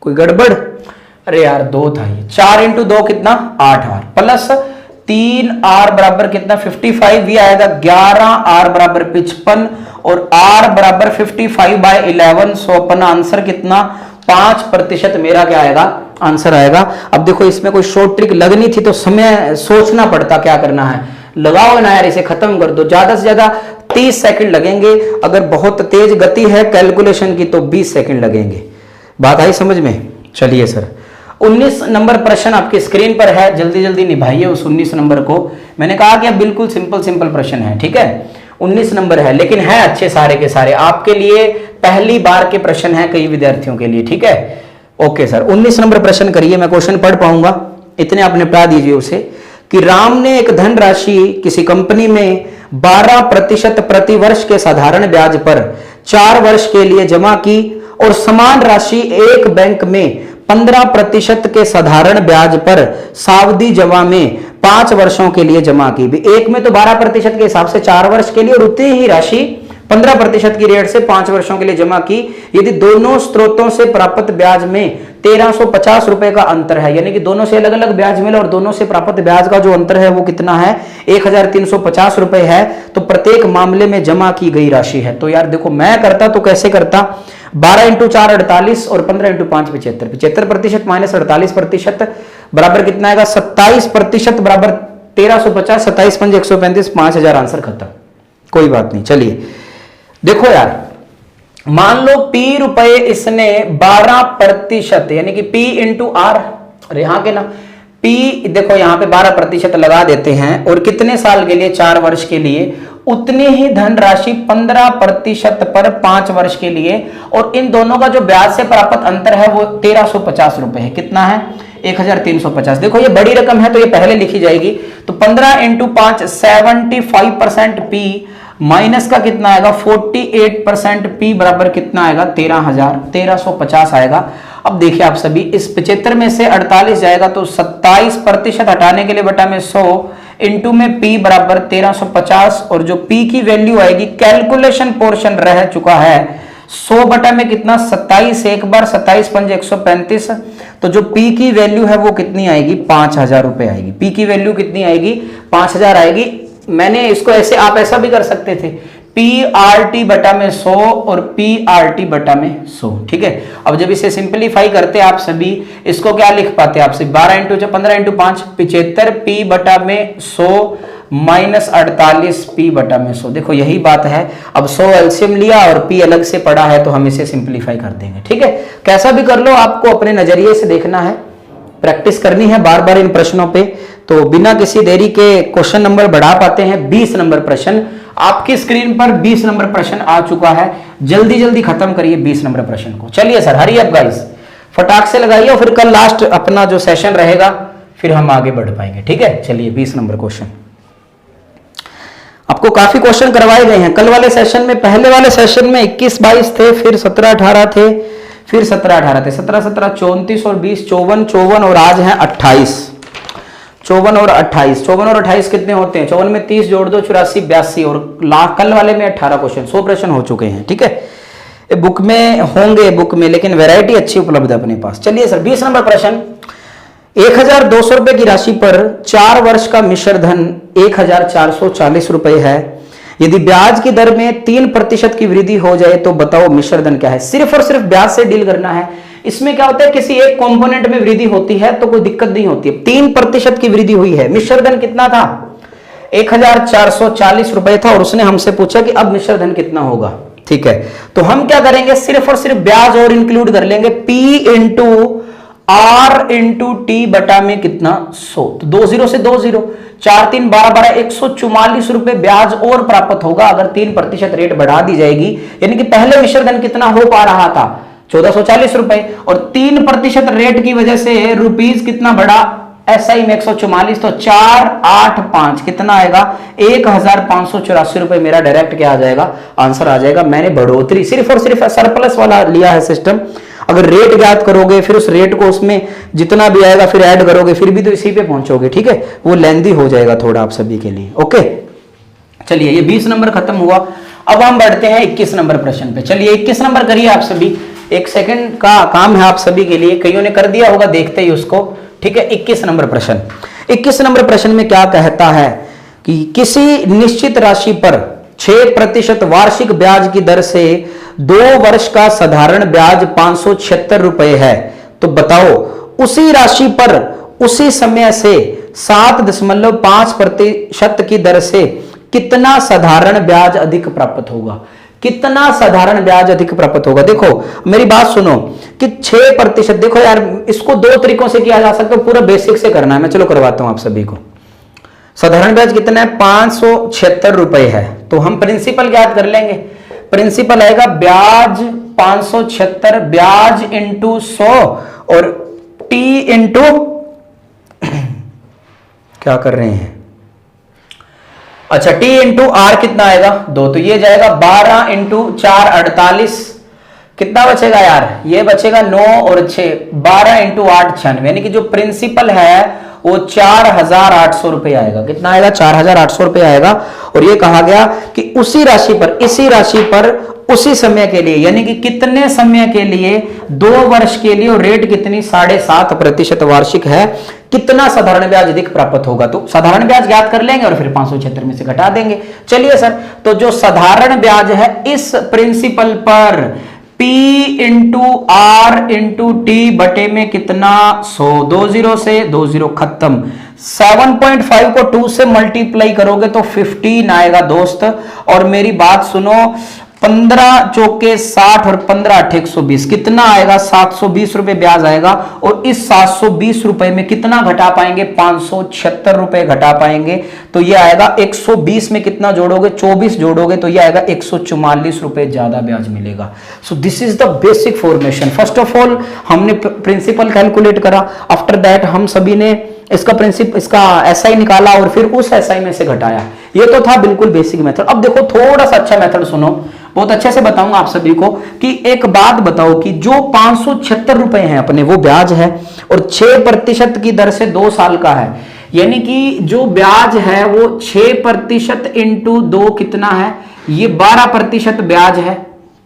कोई गड़बड़, अरे यार 2 था ये। 4 इंटू 2 कितना 8R प्लस 3R बराबर कितना 55, ये आएगा 11R बराबर 55, और R बराबर 55/11। सो अपना आंसर कितना 5% मेरा क्या आएगा आंसर आएगा। अब देखो इसमें कोई शॉर्ट ट्रिक लगनी थी तो समय सोचना पड़ता क्या करना है। लगाओ ना यार, इसे खत्म कर दो। ज्यादा से ज्यादा 30 सेकंड लगेंगे, अगर बहुत तेज गति है कैलकुलेशन की तो 20 सेकंड लगेंगे। बात आई समझ में। चलिए सर, 19 नंबर प्रश्न आपकी स्क्रीन पर है, जल्दी जल्दी निभाइए उस 19 नंबर को। मैंने कहा कि अब बिल्कुल सिंपल प्रश्न है, ठीक है। 19 नंबर है, लेकिन है अच्छे सारे के सारे आपके लिए, पहली बार के प्रश्न है कई विद्यार्थियों के लिए, ठीक है। ओके सर, 19 नंबर प्रश्न करिए, मैं क्वेश्चन पढ़ पाऊंगा, इतने आप निपटा दीजिए उसे। कि राम ने एक धनराशि किसी कंपनी में 12% प्रति वर्ष के साधारण ब्याज पर 4 वर्ष के लिए जमा की, और समान राशि एक बैंक में 15% के साधारण ब्याज पर सावधि जमा में 5 वर्षों के लिए जमा की। एक में तो 12% के हिसाब से 4 वर्ष के लिए और उतनी ही राशि 15% की रेट से 5 वर्षों के लिए जमा की। यदि दोनों स्रोतों से प्राप्त ब्याज में 1350 रुपए का अंतर है, यानी कि दोनों से अलग अलग ब्याज मिला और दोनों से प्राप्त ब्याज का जो अंतर है वो कितना है, 1350 रुपए है, तो प्रत्येक मामले में जमा की गई राशि है। तो यार देखो मैं करता तो कैसे करता, 12 × 4 48 और 15 × 5 75, 75% माइनस 48% बराबर कितना आएगा, 27% बराबर 1350, 27 × 5 135, 5000, आंसर खत्म। कोई बात नहीं, चलिए देखो यार, मान लो P रुपए इसने 12% यानी कि P × R, और यहां के ना P देखो यहां पे 12% लगा देते हैं और कितने साल के लिए, 4 वर्ष के लिए, उतनी ही धनराशि 15% पर 5 वर्ष के लिए, और इन दोनों का जो ब्याज से प्राप्त अंतर है वो 1350 रुपए है। कितना है, 1350। देखो ये बड़ी रकम है तो ये पहले लिखी जाएगी, तो 15 × 5 75% P माइनस का कितना आएगा, 48% P बराबर कितना आएगा, 13,1350 आएगा। अब देखिए आप सभी, इस 75 में से 48 जाएगा तो 27% हटाने के लिए बटा में 100 इंटू में P बराबर 1350, और जो P की वैल्यू आएगी, कैलकुलेशन पोर्शन रह चुका है 100 बटा में कितना, 27, एक बार 27 × 5 135, तो जो P की वैल्यू है वो कितनी आएगी, 5000 रुपए आएगी। P की वैल्यू कितनी आएगी, 5000 आएगी। मैंने इसको ऐसे, आप ऐसा भी कर सकते थे, PRT बटा में 100 और PRT बटा में 100, ठीक है। अब जब इसे सिंपलीफाई करते आप सभी, इसको क्या लिख पाते आप सभी, 12 × 15 × 5 75 P बटा में 100 माइनस 48 P बटा में 100। देखो यही बात है, अब 100 एलसीएम लिया और P अलग से पड़ा है तो हम इसे सिंपलीफाई कर देंगे, ठीक है। कैसा भी कर लो, आपको अपने नजरिए से देखना है, प्रैक्टिस करनी है बार बार इन प्रश्नों पे। तो बिना किसी देरी के क्वेश्चन नंबर बढ़ा पाते हैं। 20 नंबर प्रश्न आपकी स्क्रीन पर, 20 नंबर प्रश्न आ चुका है, जल्दी जल्दी खत्म करिए 20 नंबर प्रश्न को। चलिए सर, हरी अप गाइस, फटाक से लगाइए और फिर कल लास्ट अपना जो सेशन रहेगा फिर हम आगे बढ़ पाएंगे, ठीक है। चलिए 20 नंबर क्वेश्चन, आपको काफी क्वेश्चन करवाए गए हैं कल वाले सेशन में। पहले वाले सेशन में 21-22 थे, फिर 17-18 थे, फिर 17-18 थे, 17-17 34 और 20 54 और आज हैं 28, 54 और 28, 54 और 28 कितने होते हैं, 54 में 30 जोड़ दो 84 82, और कल वाले में 18 क्वेश्चन, 100 प्रश्न हो चुके हैं, ठीक है। बुक में होंगे, बुक में, लेकिन वैरायटी अच्छी उपलब्ध है अपने पास। चलिए सर 20 नंबर प्रश्न, 1200 रुपए की राशि पर 4 वर्ष का मिश्र धन 1440 रुपए है। यदि ब्याज की दर में 3% की वृद्धि हो जाए तो बताओ मिश्र धन क्या है। सिर्फ और सिर्फ ब्याज से डील करना है। इसमें क्या होता है, किसी एक कंपोनेंट में वृद्धि होती है तो कोई दिक्कत नहीं होती है। 3% की वृद्धि हुई है, मिश्र धन कितना था, 1440 रुपए था, और उसने हमसे पूछा कि अब मिश्र धन कितना होगा, ठीक है। तो हम क्या करेंगे, सिर्फ और सिर्फ ब्याज और इंक्लूड कर लेंगे, P × R × T बटा में कितना, 100, तो 2 0 से 2 0, 4 3 12 12 144 रुपए ब्याज और प्राप्त होगा अगर 3% रेट बढ़ा दी जाएगी। यानी कि पहले मिश्र धन कितना हो पा रहा था, 1440 रुपए, और 3% रेट की वजह से रुपीज कितना बढ़ा, SI में 144, तो 485 कितना आएगा, 1584 रुपए मेरा डायरेक्ट क्या आ जाएगा, आंसर आ जाएगा। मैंने बढ़ोतरी सिर्फ और सिर्फ सरप्लस वाला लिया है सिस्टम। अगर रेट ज्ञात करोगे फिर उस रेट को उसमें जितना भी आएगा फिर ऐड करोगे, फिर भी तो इसी पे पहुंचोगे, ठीक है। वो लेंदी हो जाएगा थोड़ा आप सभी के लिए, ओके। चलिए ये 20 नंबर खत्म हुआ। अब हम बढ़ते हैं 21 नंबर प्रश्न पे। चलिए 21 नंबर करिए आप सभी, 1 सेकंड का काम है आप सभी के लिए, कईयों ने कर दिया होगा देखते ही उसको, ठीक है। 21 नंबर प्रश्न, 21 नंबर प्रश्न में क्या कहता है कि किसी निश्चित राशि पर 6% वार्षिक ब्याज की दर से 2 वर्ष का साधारण ब्याज 576 रुपए है, तो बताओ उसी राशि पर उसी समय से 7.5% की दर से कितना साधारण ब्याज अधिक प्राप्त होगा। कितना साधारण ब्याज अधिक प्राप्त होगा। देखो मेरी बात सुनो कि 6%, देखो यार इसको 2 तरीकों से किया जा सकता है, पूरा बेसिक से करना है, मैं चलो करवाता हूं आप सभी को। साधारण ब्याज कितना है, 576 रुपए है, तो हम प्रिंसिपल ज्ञात कर लेंगे। प्रिंसिपल आएगा ब्याज 576, ब्याज इंटू 100 और T इंटू क्या कर रहे हैं, अच्छा T इंटू R कितना आएगा 2, तो ये जाएगा 12 इंटू 4 48, कितना बचेगा यार, ये बचेगा 9 और 6, 12 इंटू 8 96, यानी कि जो प्रिंसिपल है वो 4,800 रुपए आएगा। कितना आएगा, 4,800 रुपए आएगा। और ये कहा गया कि उसी राशि पर, इसी राशि पर उसी समय के लिए, यानी कि कितने समय के लिए, 2 वर्ष के लिए, और रेट कितनी, 7.5% वार्षिक है। कितना साधारण ब्याज अधिक प्राप्त होगा, तो साधारण ब्याज ज्ञात कर लेंगे और फिर 576 में से घटा देंगे। चलिए सर, तो जो साधारण ब्याज है इस प्रिंसिपल पर P into R into T बटे में कितना, 100, 20 से 20 खत्म, 7.5 को 2 से मल्टीप्लाई करोगे तो 15 आएगा दोस्त। और मेरी बात सुनो, 15 चौके 60 और 15 8 120, कितना आएगा, 720 रुपए ब्याज आएगा। और इस 720 रुपए में कितना घटा पाएंगे, 576 रुपए घटा पाएंगे। तो ये आएगा 120 में कितना जोड़ोगे, 24 जोड़ोगे तो ये आएगा 144 रुपए ज्यादा ब्याज मिलेगा। So this is the basic formation. First of all हमने प्रिंसिपल कैलकुलेट करा, आफ्टर दैट हम सभी ने इसका एसआई निकाला और फिर उस एसआई में से घटाया। ये तो था बिल्कुल बेसिक मेथड। अब देखो थोड़ा सा अच्छा मेथड सुनो, बहुत अच्छे से बताऊंगा आप सभी को कि एक बात बताओ कि जो 576 रुपए हैं अपने, वो ब्याज है और 6% की दर से 2 साल का है, यानी कि जो ब्याज है वो 6% इंटू 2 कितना है, ये 12% ब्याज है।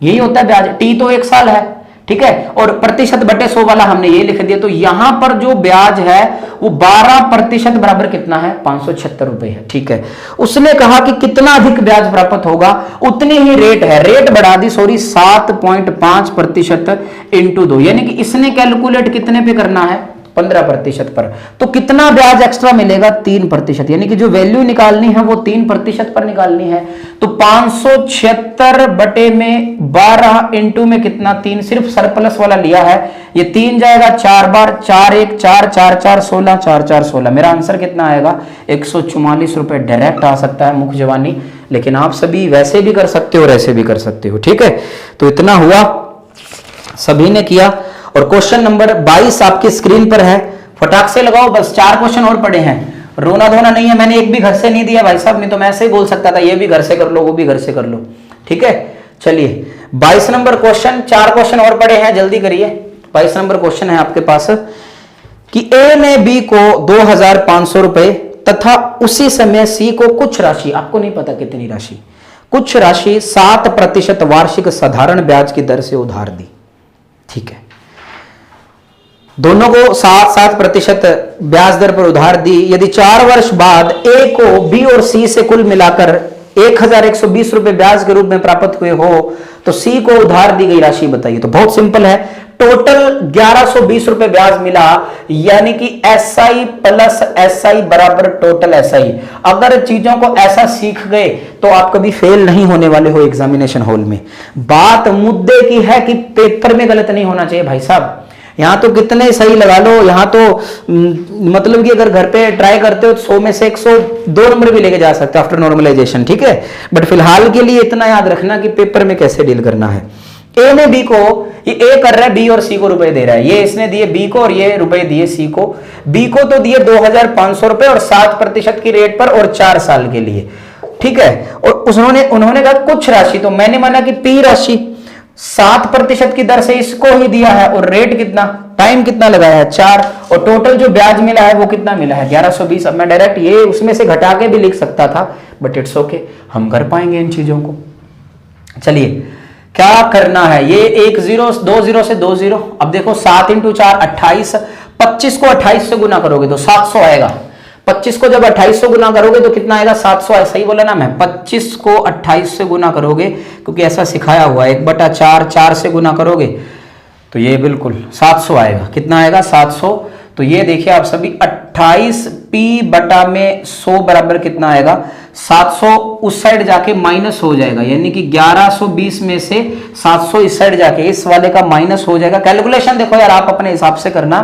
यही होता है ब्याज, टी तो 1 साल है, ठीक है, और प्रतिशत बटे 100 वाला हमने ये लिख दिया। तो यहां पर जो ब्याज है वो 12% बराबर कितना है, 576 रुपए है, ठीक है। उसने कहा कि कितना अधिक ब्याज प्राप्त होगा, उतनी ही रेट है, रेट बढ़ा दी, सॉरी 7.5% इंटू 2, यानी कि इसने कैलकुलेट कितने पे करना है, 15% पर। तो कितना ब्याज एक्स्ट्रा मिलेगा, 3%, यानी कि जो वैल्यू निकालनी है वो 3% पर निकालनी है। तो 576 बटे में 12 इंटू में कितना, 3, सिर्फ सरप्लस वाला लिया है, ये 3 जाएगा 4 बार, 4 1 4 4 4 16, 4 4 16। मेरा आंसर कितना आएगा, 144 रुपए डायरेक्ट आ सकता है मुख जवानी, लेकिन आप सभी वैसे भी कर सकते हो और ऐसे भी कर सकते हो, ठीक है। तो इतना हुआ, सभी ने किया। और क्वेश्चन नंबर 22 आपकी स्क्रीन पर है, फटाक से लगाओ, बस 4 क्वेश्चन और पड़े हैं, रोना धोना नहीं है। मैंने एक भी घर से नहीं दिया भाई साहब, नहीं तो मैं ऐसे ही बोल सकता था ये भी घर से कर लो, वो भी घर से कर लो, ठीक है। चलिए 22 नंबर क्वेश्चन, 4 क्वेश्चन और पड़े हैं, जल्दी करिए। 22 नंबर क्वेश्चन है आपके पास कि ए ने बी को 2,500 रुपए तथा उसी समय सी को कुछ राशि, आपको नहीं पता कितनी राशि, कुछ राशि 7% वार्षिक साधारण ब्याज की दर से उधार दी, ठीक है। दोनों को 7% ब्याज दर पर उधार दी। यदि 4 वर्ष बाद ए को बी और सी से कुल मिलाकर 1,120 रुपए ब्याज के रूप में प्राप्त हुए हो तो सी को उधार दी गई राशि बताइए। तो बहुत सिंपल है, टोटल 1120 रुपए ब्याज मिला, यानी कि एसआई प्लस एसआई बराबर टोटल एसआई। अगर चीजों को ऐसा सीख गए तो आप कभी फेल नहीं होने वाले हो एग्जामिनेशन हॉल में। बात मुद्दे की है कि पेपर में गलत नहीं होना चाहिए भाई साहब। यहां तो कितने सही लगा लो, यहां तो मतलब कि अगर घर पे ट्राई करते हो तो 100 में से 102 नंबर भी लेके जा सकते हो आफ्टर नॉर्मलाइजेशन, ठीक है। बट फिलहाल के लिए इतना याद रखना कि पेपर में कैसे डील करना है। ए ने बी को, ये ए कर रहा है बी और सी को रुपए दे रहा है, ये इसने दिए बी को और ये रुपए दिए सी को। बी को तो दिए 2,500 रुपए और 7% की रेट पर और 4 साल के लिए, ठीक है। और उन्होंने कहा कुछ राशि, तो मैंने माना कि पी राशि 7% की दर से इसको ही दिया है और रेट कितना, टाइम कितना लगाया है 4, और टोटल जो ब्याज मिला है वो कितना मिला है 1120। अब मैं डायरेक्ट ये उसमें से घटा के भी लिख सकता था, बट इट्स ओके, हम कर पाएंगे इन चीजों को। चलिए क्या करना है, ये 1 0 2 0 से 2 0। अब देखो 7 इंटू 4 28, 25 को 28 से गुना करोगे तो 700 आएगा। 25 को जब 28 से गुना करोगे तो कितना आएगा, 700। ऐसा ही बोला ना मैं, 25 को 28 से गुना करोगे क्योंकि ऐसा सिखाया हुआ है, 1/4 4 से गुना करोगे तो ये बिल्कुल 700 आएगा। कितना आएगा, 700। तो ये देखिए आप सभी, 28 पी बटा में 100 बराबर कितना आएगा, 700 उस साइड जाके माइनस हो जाएगा, यानी कि 1120 में से 700 इस साइड जाके इस वाले का माइनस हो जाएगा। कैलकुलेशन देखो यार आप अपने हिसाब से करना,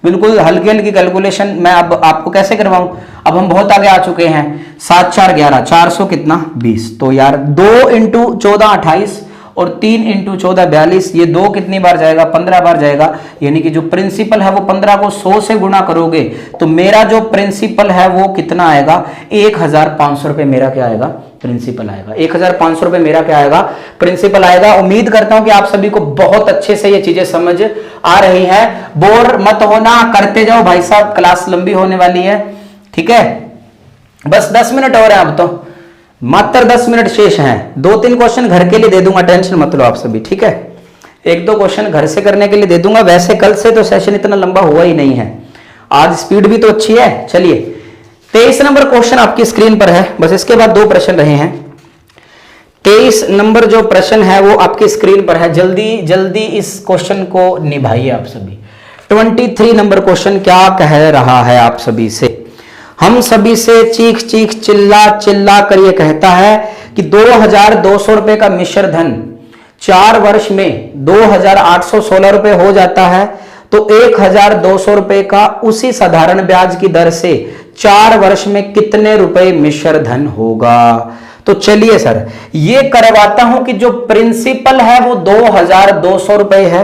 बिल्कुल हल्की हल्की कैलकुलेशन। मैं अब आपको कैसे करवाऊं, अब हम बहुत आगे आ चुके हैं। 7 4 11, 400 कितना 20। तो यार 2 इंटू 14 28 और 3 इंटू 14 42, ये 2 कितनी बार जाएगा, 15 बार जाएगा। यानी कि जो प्रिंसिपल है वो 15 को 100 से गुणा करोगे तो मेरा जो प्रिंसिपल है वो कितना आएगा, 1500 रुपए मेरा क्या आएगा, प्रिंसिपल आएगा। 1500 रुपए मेरा क्या आएगा, प्रिंसिपल आएगा। उम्मीद करता हूं कि आप सभी को बहुत अच्छे से ये चीजें समझ आ रही है। बोर मत होना, करते जाओ भाई साहब, क्लास लंबी होने वाली है, ठीक है। बस 10 मिनट और है, अब तो मात्र 10 मिनट शेष हैं। 2-3 क्वेश्चन घर के लिए दे दूंगा, टेंशन मत लो आप सभी, ठीक है। 1-2 क्वेश्चन घर से करने के लिए दे दूंगा। वैसे कल से तो सेशन इतना लंबा हुआ ही नहीं है, आज स्पीड भी तो अच्छी है। चलिए 23 नंबर क्वेश्चन आपकी स्क्रीन पर है, बस इसके बाद 2 प्रश्न रहे हैं। 23 नंबर जो प्रश्न है वो आपकी स्क्रीन पर है, जल्दी जल्दी इस क्वेश्चन को निभाइए आप सभी। 23 नंबर क्वेश्चन क्या कह रहा है आप सभी से, हम सभी से चीख चीख चिल्ला चिल्ला कर ये कहता है कि 2200 रुपए का मिश्र धन 4 वर्ष में 2816 रुपए हो जाता है, तो 1200 रुपए का उसी साधारण ब्याज की दर से 4 वर्ष में कितने रुपए मिश्र धन होगा। तो चलिए सर ये करवाता हूं कि जो प्रिंसिपल है वो 2200 रुपए है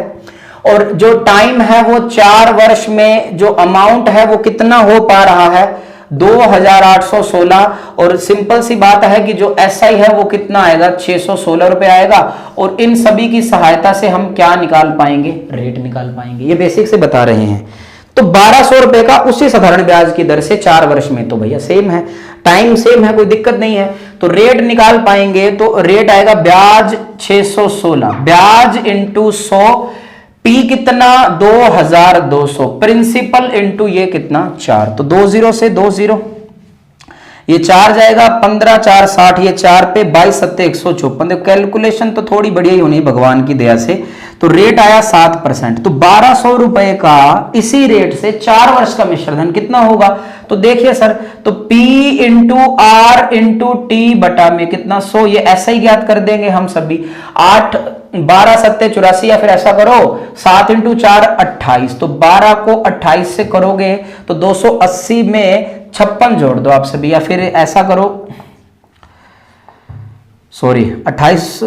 और जो टाइम है वो 4 वर्ष में जो अमाउंट है वो कितना हो पा रहा है, 2816। और सिंपल सी बात है कि जो एसआई है वो कितना आएगा, 616 रुपए आएगा। और इन सभी की सहायता से हम क्या निकाल पाएंगे, रेट निकाल पाएंगे। ये बेसिक से बता रहे हैं। तो 1200 रुपए का उसी साधारण ब्याज की दर से 4 वर्ष में, तो भैया सेम है, टाइम सेम है, कोई दिक्कत नहीं है। तो रेट निकाल पाएंगे, तो रेट आएगा ब्याज 616, ब्याज इंटू 100, पी कितना 2200, प्रिंसिपल इंटू ये कितना 4, तो 20 से 20, ये 4 जाएगा, 15 4 60, ये 4 पे 22 7 154। देखो कैलकुलेशन तो थोड़ी बढ़िया ही होनी है भगवान की दया से। तो रेट आया 7%। तो 1200 रुपए का इसी रेट से 4 वर्ष का मिश्रधन कितना होगा। तो देखिए सर, तो P into R into T बटा में कितना 100, ये ऐसा ही ज्ञात कर देंगे हम सभी। 8 12 7 84, या फिर ऐसा करो 7 इंटू 4 28, तो 12 को 28 से करोगे तो 280 में 56 जोड़ दो आप सभी, या फिर ऐसा करो, सॉरी 28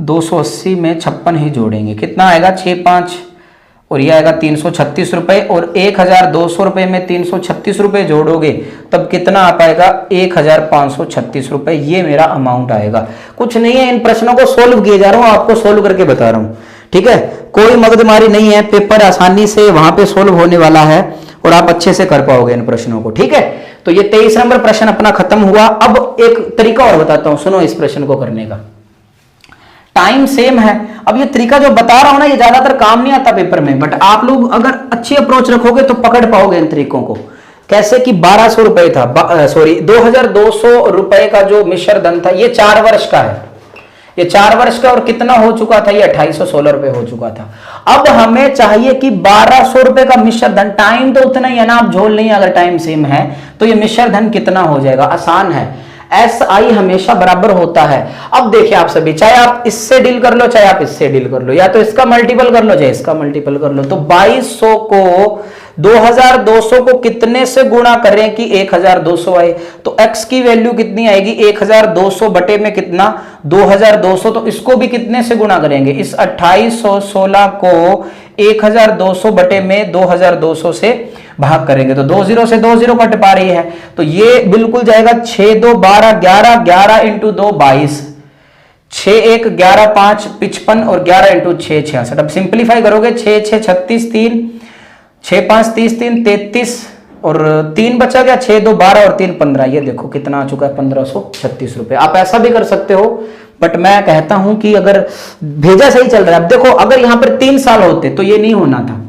280 में 56 ही जोड़ेंगे, कितना आएगा 65, और यह आएगा 336 रुपए। और 1200 रुपए में 336 रुपए जोड़ोगे तब कितना आ पाएगा, 1536 रुपए। ये मेरा अमाउंट आएगा। कुछ नहीं है, इन प्रश्नों को सोल्व किए जा रहा हूं, आपको सोल्व करके बता रहा हूं, ठीक है। कोई मगजमारी नहीं है, पेपर आसानी से वहां पे सोल्व होने वाला है और आप अच्छे से कर पाओगे इन प्रश्नों को, ठीक है। तो ये 23 नंबर प्रश्न अपना खत्म हुआ। अब एक तरीका और बताता हूं, सुनो इस प्रश्न को करने का। टाइम सेम है। अब ये तरीका जो बता रहा हूं ना, ये ज्यादातर काम नहीं आता पेपर में, बट आप लोग अगर अच्छी अप्रोच रखोगे तो पकड़ पाओगे इन तरीकों को। कैसे कि 1200 रुपए था, सॉरी 2200 रुपए का जो मिश्र धन था, ये 4 वर्ष का है, ये 4 वर्ष का, और कितना हो चुका था, ये 2816 रुपए हो चुका था। अब हमें चाहिए कि 1200 रुपए का मिश्र धन, टाइम तो उतना ही है ना, आप झोल नहीं, अगर टाइम सेम है तो ये मिश्र धन कितना हो जाएगा। आसान है, एस आई हमेशा बराबर होता है। अब देखिए आप सभी, चाहे आप इससे डील कर लो, चाहे आप इससे डील कर लो, या तो इसका मल्टीपल कर लो, चाहे इसका मल्टीपल कर लो। तो 2200 को 2200 को कितने से गुणा करें कि 1200 आए, तो x की वैल्यू कितनी आएगी, 1200 बटे में कितना 2200। तो इसको भी कितने से गुणा करेंगे, इस 2816 को 1200 बटे में 2200 से भाग करेंगे, तो 20 से 20 कट पा रही है, तो ये बिल्कुल जाएगा 6 2 12 11, 11 इंटू 2 22, 6 1 11 5 55, और 11 इंटू 6 66। अब सिंप्लीफाई करोगे 6 6 36 3, 6 5 30 3 33, और 3 बचा गया, 6 2 12 और 3 15। ये देखो कितना आ चुका है, 1536 रुपए। आप ऐसा भी कर सकते हो, बट मैं कहता हूं कि अगर भेजा सही चल रहा है। अब देखो, अगर यहां पर 3 साल होते तो ये नहीं होना था,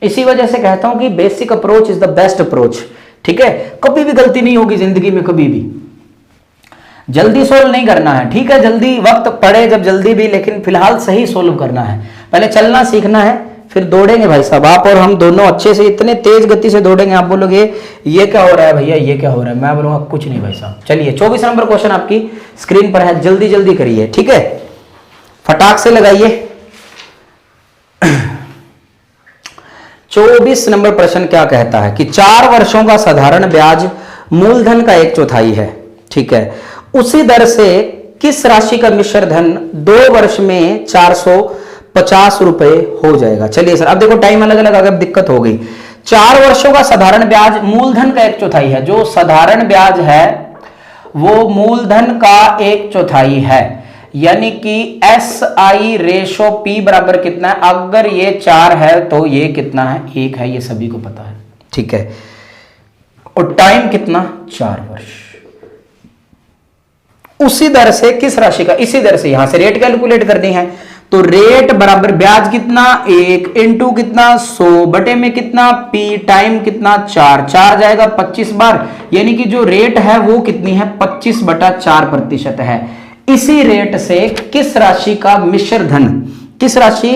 इसी वजह से कहता हूं कि basic approach is the best approach, ठीक है। कभी भी गलती नहीं होगी जिंदगी में, कभी भी जल्दी सोल्व नहीं करना है, ठीक है। जल्दी वक्त पड़े जब जल्दी भी, लेकिन फिलहाल सही सोल्व करना है। पहले चलना सीखना है, फिर दौड़ेंगे भाई साहब, आप और हम दोनों अच्छे से, इतने तेज गति से दौड़ेंगे। आप बोलोगे ये क्या हो रहा है भैया, ये क्या हो रहा है, मैं बोलूंगा कुछ नहीं भाई साहब। चलिए 24 नंबर क्वेश्चन आपकी स्क्रीन पर है, जल्दी जल्दी करिए, ठीक है, फटाक से लगाइए। 24 नंबर प्रश्न क्या कहता है कि 4 वर्षों का साधारण ब्याज मूलधन का 1/4 है, ठीक है। उसी दर से किस राशि का मिश्र धन 2 वर्ष में 450 रुपए हो जाएगा? चलिए सर, अब देखो टाइम अलग अलग, अगर दिक्कत हो गई। 4 वर्षों का साधारण ब्याज मूलधन का 1/4 है। जो साधारण ब्याज है वो मूलधन का 1/4 है, यानी कि SI रेशो P बराबर कितना है? अगर ये 4 है तो ये कितना है? 1 है, ये सभी को पता है, ठीक है। और टाइम कितना? 4 वर्ष। उसी दर से किस राशि का? इसी दर से यहां से रेट कैलकुलेट करनी है, तो रेट बराबर ब्याज कितना? 1 इंटू कितना? 100 बटे में कितना? P टाइम कितना? 4 जाएगा 25 बार, यानी कि जो रेट है वो कितनी है? 25/4% है। इसी रेट से किस राशि का मिश्र धन, किस राशि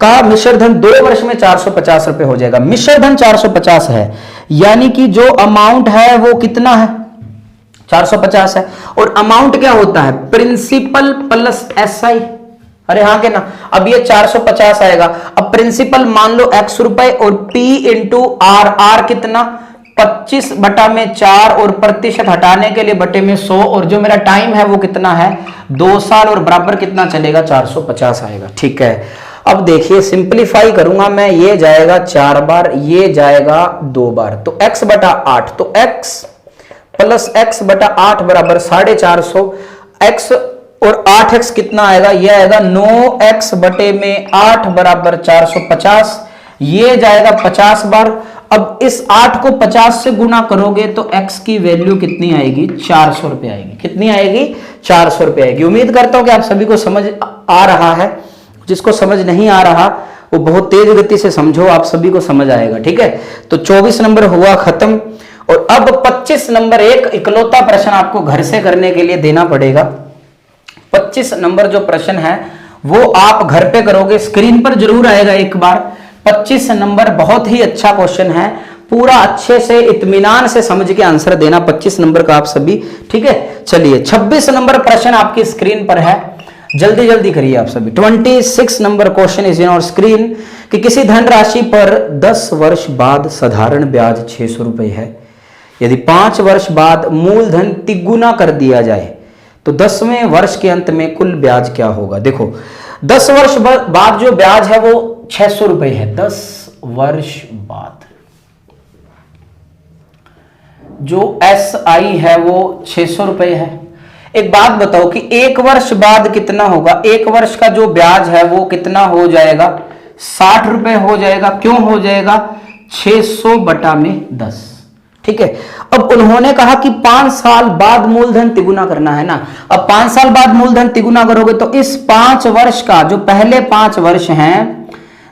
का मिश्र धन 2 वर्ष में 450 रुपए हो जाएगा? मिश्र धन 450 है, यानी कि जो अमाउंट है वो कितना है? 450 है। और अमाउंट क्या होता है? Principal plus SI। अरे हाँ के ना, अब ये 450 आएगा। अब प्रिंसिपल मान लो x रुपए और P इंटू R कितना? 25/4 और प्रतिशत हटाने के लिए बटे में 100, और जो मेरा टाइम है वो कितना है? 2 साल, और बराबर कितना चलेगा? 450 आएगा, ठीक है। अब देखिए सिंप्लीफाई करूंगा मैं, ये जाएगा 4 बार, ये जाएगा 2 बार, तो x/8, तो x प्लस x/8 बराबर 450। x और 8x कितना आएगा? ये आएगा 9x बटे में 8 बराबर 450, ये जाएगा 50 बार। अब इस 8 को 50 से गुना करोगे तो x की वैल्यू कितनी आएगी? 400 रुपए आएगी। कितनी आएगी? 400 रुपए आएगी। उम्मीद करता हूं कि आप सभी को समझ आ रहा है। जिसको समझ नहीं आ रहा वो बहुत तेज गति से समझो, आप सभी को समझ आएगा, ठीक है। तो 24 नंबर हुआ खत्म, और अब 25 नंबर एक इकलौता प्रश्न आपको घर से करने के लिए देना पड़ेगा। 25 नंबर जो प्रश्न है वो आप घर पे करोगे, स्क्रीन पर जरूर आएगा एक बार। 25 नंबर बहुत ही अच्छा क्वेश्चन है, पूरा अच्छे से इत्मीनान से समझ के आंसर देना 25 नंबर का आप सभी, ठीक है। चलिए 26 नंबर प्रश्न आपकी स्क्रीन पर है, जल्दी जल्दी करिए आप सभी। 26 number question is on screen कि किसी धनराशि पर 10 वर्ष बाद साधारण ब्याज 600 रुपए है। यदि 5 वर्ष बाद मूलधन तिगुना कर दिया जाए तो 10वें वर्ष के अंत में कुल ब्याज क्या होगा? देखो 10 वर्ष बाद जो ब्याज है वो 600 रुपए है। 10 वर्ष बाद जो SI है वो 600 रुपए है। एक बात बताओ कि 1 वर्ष बाद कितना होगा? 1 वर्ष का जो ब्याज है वो कितना हो जाएगा? 60 रुपए हो जाएगा। क्यों हो जाएगा? 600 बटा में 10, ठीक है। अब उन्होंने कहा कि 5 साल बाद मूलधन तिगुना करना है ना। अब 5 साल बाद मूलधन तिगुना करोगे तो इस 5 वर्ष का जो पहले 5 वर्ष हैं,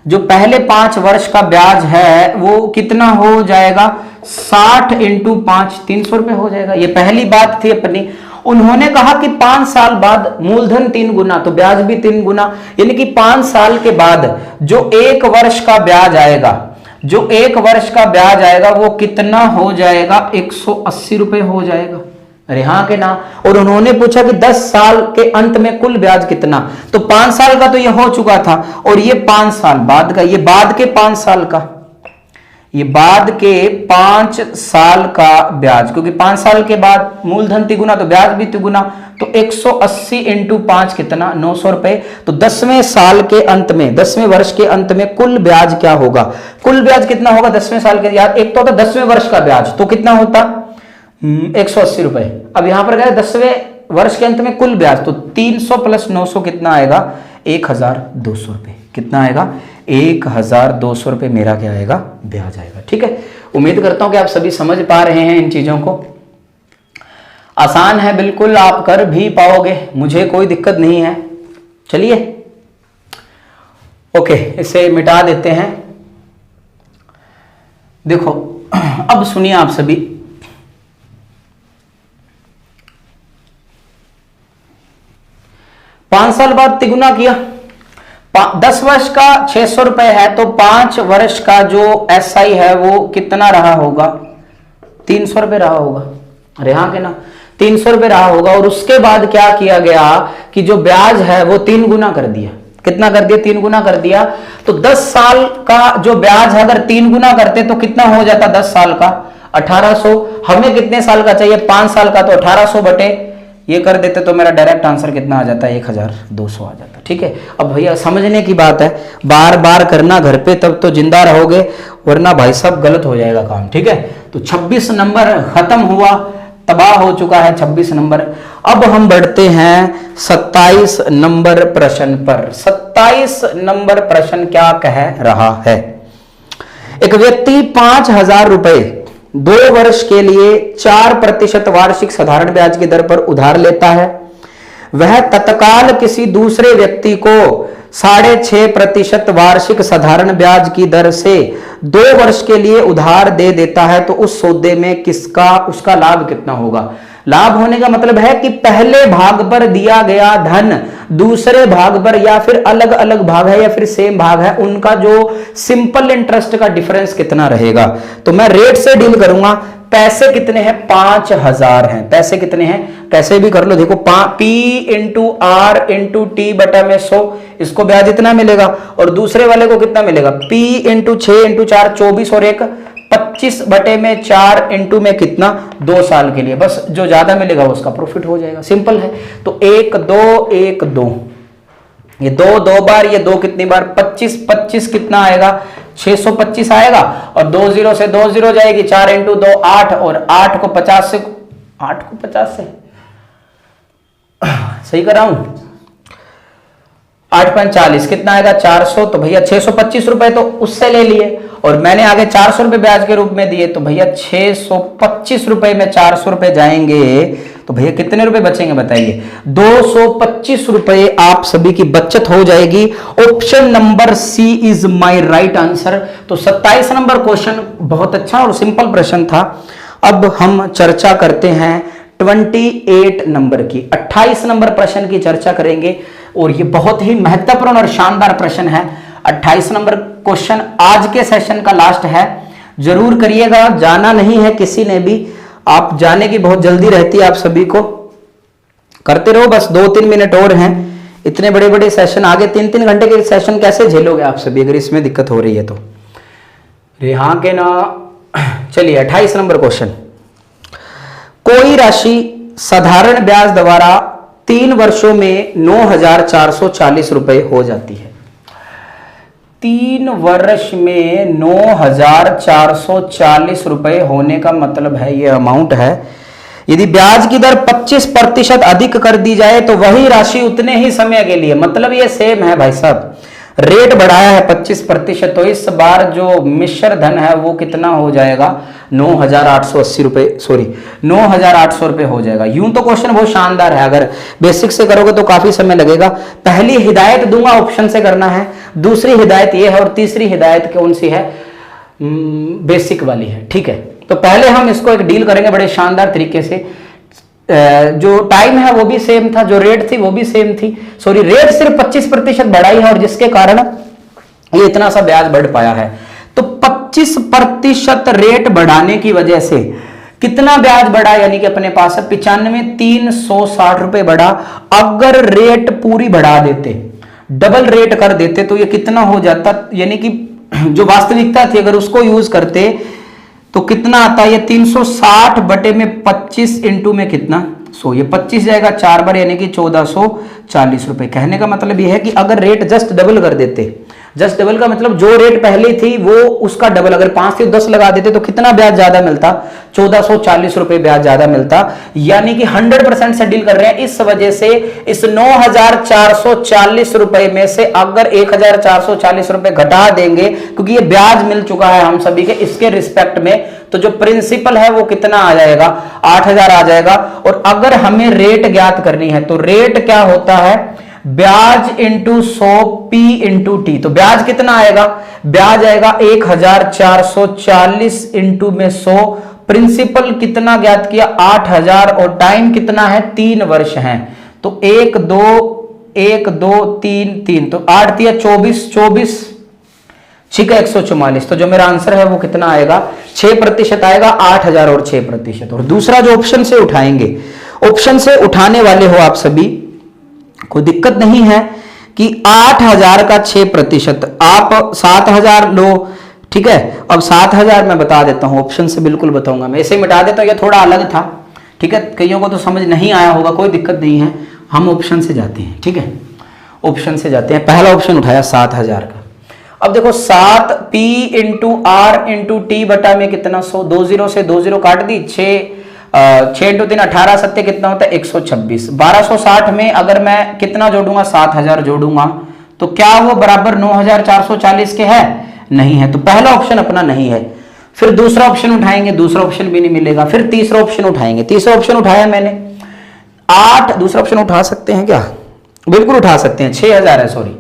जो पहले 5 वर्ष का ब्याज है वो कितना हो जाएगा? 60 इंटू 5 300 रुपए हो जाएगा। ये पहली बात थी अपनी। उन्होंने कहा कि 5 साल बाद मूलधन 3 गुना तो ब्याज भी 3 गुना, यानी कि 5 साल के बाद जो 1 वर्ष का ब्याज आएगा, जो 1 वर्ष का ब्याज आएगा वो कितना हो जाएगा? 180 रुपए हो जाएगा। अरे हाँ के ना। और उन्होंने पूछा कि 10 साल के अंत में कुल ब्याज कितना, तो 5 साल का तो ये हो चुका था, और ये 5 साल बाद का, ये बाद के 5 साल का, ये बाद के 5 साल का ब्याज, क्योंकि 5 साल के बाद मूलधन तिगुना तो ब्याज भी तिगुना, तो 180 इंटू 5 कितना? 900 रुपए। तो 10वें साल के अंत में, 10वें वर्ष के अंत में कुल ब्याज क्या होगा? कुल ब्याज कितना होगा 10वें साल के? यार एक तो होता 10वें वर्ष का ब्याज, तो कितना होता? 180 रुपए। अब यहां पर क्या है? 10वें वर्ष के अंत में कुल ब्याज, तो 300 प्लस 900 कितना आएगा? 1200 रुपए। कितना आएगा? 1200 रुपए मेरा क्या आएगा? ब्याज आएगा, ठीक है। उम्मीद करता हूं कि आप सभी समझ पा रहे हैं इन चीजों को। आसान है बिल्कुल, आप कर भी पाओगे, मुझे कोई दिक्कत नहीं है। चलिए ओके, इसे मिटा देते हैं। देखो अब सुनिए आप सभी, पांच साल बाद तिगुना किया, 10 वर्ष का 600 रुपए है, तो 5 वर्ष का जो SI है वो कितना रहा होगा? 300 रुपए रहा होगा। अरे हाँ के ना, 300 रुपए रहा होगा। और उसके बाद क्या किया गया कि जो ब्याज है वो 3 गुना कर दिया। कितना कर दिया? 3 गुना कर दिया। तो 10 साल का जो ब्याज है अगर 3 गुना करते तो कितना हो जाता? 10 साल का 1800। हमें कितने साल का चाहिए? 5 साल का, तो 1800 बटे ये कर देते तो मेरा डायरेक्ट आंसर कितना आ जाता है, 1200 आ जाता। ठीक है, अब भैया समझने की बात है, बार बार करना घर पे, तब तो जिंदा रहोगे, वरना भाई साहब गलत हो जाएगा काम। ठीक है, तो 26 नंबर खत्म हुआ, तबाह हो चुका है 26 नंबर। अब हम बढ़ते हैं 27 नंबर प्रश्न पर। 27 नंबर प्रश्न क्या कह रहा है? एक व्यक्ति 5,000 रुपए 2 वर्ष के लिए 4% वार्षिक साधारण ब्याज की दर पर उधार लेता है। वह तत्काल किसी दूसरे व्यक्ति को 6.5% वार्षिक साधारण ब्याज की दर से 2 वर्ष के लिए उधार दे देता है, तो उस सौदे में उसका लाभ कितना होगा? लाभ होने का मतलब है कि पहले भाग पर दिया गया धन दूसरे भाग पर, या फिर अलग अलग भाग है या फिर सेम भाग है, उनका जो सिंपल इंटरेस्ट का डिफरेंस कितना रहेगा। तो मैं रेट से डील करूंगा। पैसे कितने हैं? 5,000 हैं। पैसे कितने हैं? कैसे भी कर लो, देखो P into R into T बटा में 100, इसको ब्याज इतना मिलेगा, और दूसरे वाले को कितना मिलेगा? P इंटू 6 इंटू 4 24, और एक 25 बटे में 4 इंटू में कितना? 2 साल के लिए। बस जो ज्यादा मिलेगा उसका प्रॉफिट हो जाएगा, सिंपल है। तो 1 2 1 2, ये 2 2 बार, ये 2 कितनी बार? 25 25 कितना आएगा? 625 आएगा, और 2 0 से 2 0 जाएगी, 4 इंटू 2 8, और 8 को 50 से सही कर रहा हूं, 8 5 40 कितना आएगा? 400। तो भैया 625 रुपए तो उससे ले लिए, और मैंने आगे 400 रुपए ब्याज के रूप में दिए, तो भैया 625 रुपए में 400 रुपए जाएंगे, तो भैया कितने रुपए बचेंगे बताइए? 225 रुपए आप सभी की बचत हो जाएगी। Option number C is my right answer. तो 27 नंबर क्वेश्चन बहुत अच्छा और सिंपल प्रश्न था। अब हम चर्चा करते हैं 28 नंबर की। 28 नंबर प्रश्न की चर्चा करेंगे, और ये बहुत ही महत्वपूर्ण और शानदार प्रश्न है। 28 नंबर क्वेश्चन आज के सेशन का लास्ट है, जरूर करिएगा, जाना नहीं है किसी ने भी। आप जाने की बहुत जल्दी रहती है आप सभी को, करते रहो, बस 2-3 मिनट और हैं। इतने बड़े बड़े सेशन, आगे 3-3 घंटे के सेशन कैसे झेलोगे आप सभी अगर इसमें दिक्कत हो रही है तो? हाँ के ना। चलिए 28 नंबर क्वेश्चन। कोई राशि साधारण ब्याज द्वारा 3 वर्षों में 9,440 रुपए हो जाती है। 3 वर्ष में 9,440 रुपए होने का मतलब है, ये अमाउंट है। यदि ब्याज की दर 25% अधिक कर दी जाए तो वही राशि उतने ही समय के लिए, मतलब ये सेम है भाई साहब, रेट बढ़ाया है 25%, तो इस बार जो मिश्र धन है वो कितना हो जाएगा? 9,880 रुपए, सॉरी 9,800 रुपए हो जाएगा। यूं तो क्वेश्चन बहुत शानदार है, अगर बेसिक से करोगे तो काफी समय लगेगा। पहली हिदायत दूंगा, ऑप्शन से करना है, दूसरी हिदायत ये है, और तीसरी हिदायत कौन सी है? बेसिक वाली है। ठीक है, तो पहले हम इसको एक डील करेंगे बड़े शानदार तरीके से। जो टाइम है वो भी सेम था, जो रेट थी वो भी सेम थी, सॉरी रेट सिर्फ 25% बढ़ाई है, और जिसके कारण ये इतना सा ब्याज बढ़ पाया है। तो 25% रेट बढ़ाने की वजह से कितना ब्याज बढ़ा? यानी कि अपने पास 95,360 रुपए बढ़ा। अगर रेट पूरी बढ़ा देते, डबल रेट कर देते, तो ये कितना हो जाता? यानी कि जो वास्तविकता थी अगर उसको यूज करते तो कितना आता है? ये 360 बटे में 25 इंटू में कितना? 100, ये 25 जाएगा 4 बार, यानी कि 1440 रुपए। कहने का मतलब ये है कि अगर रेट जस्ट डबल कर देते, जस्ट डबल का मतलब जो रेट पहले थी वो उसका डबल, अगर 5 से 10 लगा देते तो कितना ब्याज ज्यादा मिलता? 1440 रुपए ब्याज ज्यादा मिलता। यानी कि 100% से डील कर रहे हैं। इस वजह से इस 9,440 रुपए में से अगर 1,440 रुपए घटा देंगे, क्योंकि ये ब्याज मिल चुका है हम सभी के इसके रिस्पेक्ट में, तो जो प्रिंसिपल है वो कितना आ जाएगा? 8,000 आ जाएगा। और अगर हमें रेट ज्ञात करनी है तो रेट क्या होता है? ब्याज इंटू 100 P इंटू टी। तो ब्याज कितना आएगा? ब्याज आएगा 1,440 इंटू में 100। प्रिंसिपल कितना ज्ञात किया? 8,000, और टाइम कितना है? 3 वर्ष हैं। तो 1 2 3 3, तो 8 दिया 24, ठीक है 144। तो जो मेरा आंसर है वो कितना आएगा? 6% आएगा, 8,000 और 6%। और दूसरा जो ऑप्शन से उठाएंगे, ऑप्शन से उठाने वाले हो आप सभी, कोई दिक्कत नहीं है कि 8,000 का 6%, आप 7,000 लो, ठीक है। अब 7,000 मैं बता देता हूं, ऑप्शन से बिल्कुल बताऊंगा, मैं इसे मिटा देता हूं, ये थोड़ा अलग था, ठीक है, कईयों को तो समझ नहीं आया होगा, कोई दिक्कत नहीं है, हम ऑप्शन से जाते हैं। ठीक है, ऑप्शन से जाते हैं। पहला ऑप्शन उठाया 7000 का। अब देखो 7 P into R into T बटा में कितना 100, 2 0 से 2 0 काट दी, 6 इंटू 3 18 सत्ते कितना होता है 126। 1260 में अगर मैं कितना जोड़ूंगा 7000 जोड़ूंगा तो क्या वो बराबर 9440 के है? नहीं है, तो पहला ऑप्शन अपना नहीं है। फिर दूसरा ऑप्शन उठाएंगे, दूसरा ऑप्शन भी नहीं मिलेगा। फिर तीसरा ऑप्शन उठाएंगे, तीसरा ऑप्शन उठाया मैंने 8, दूसरा ऑप्शन उठा सकते हैं क्या? बिल्कुल उठा सकते हैं, 6000 है, sorry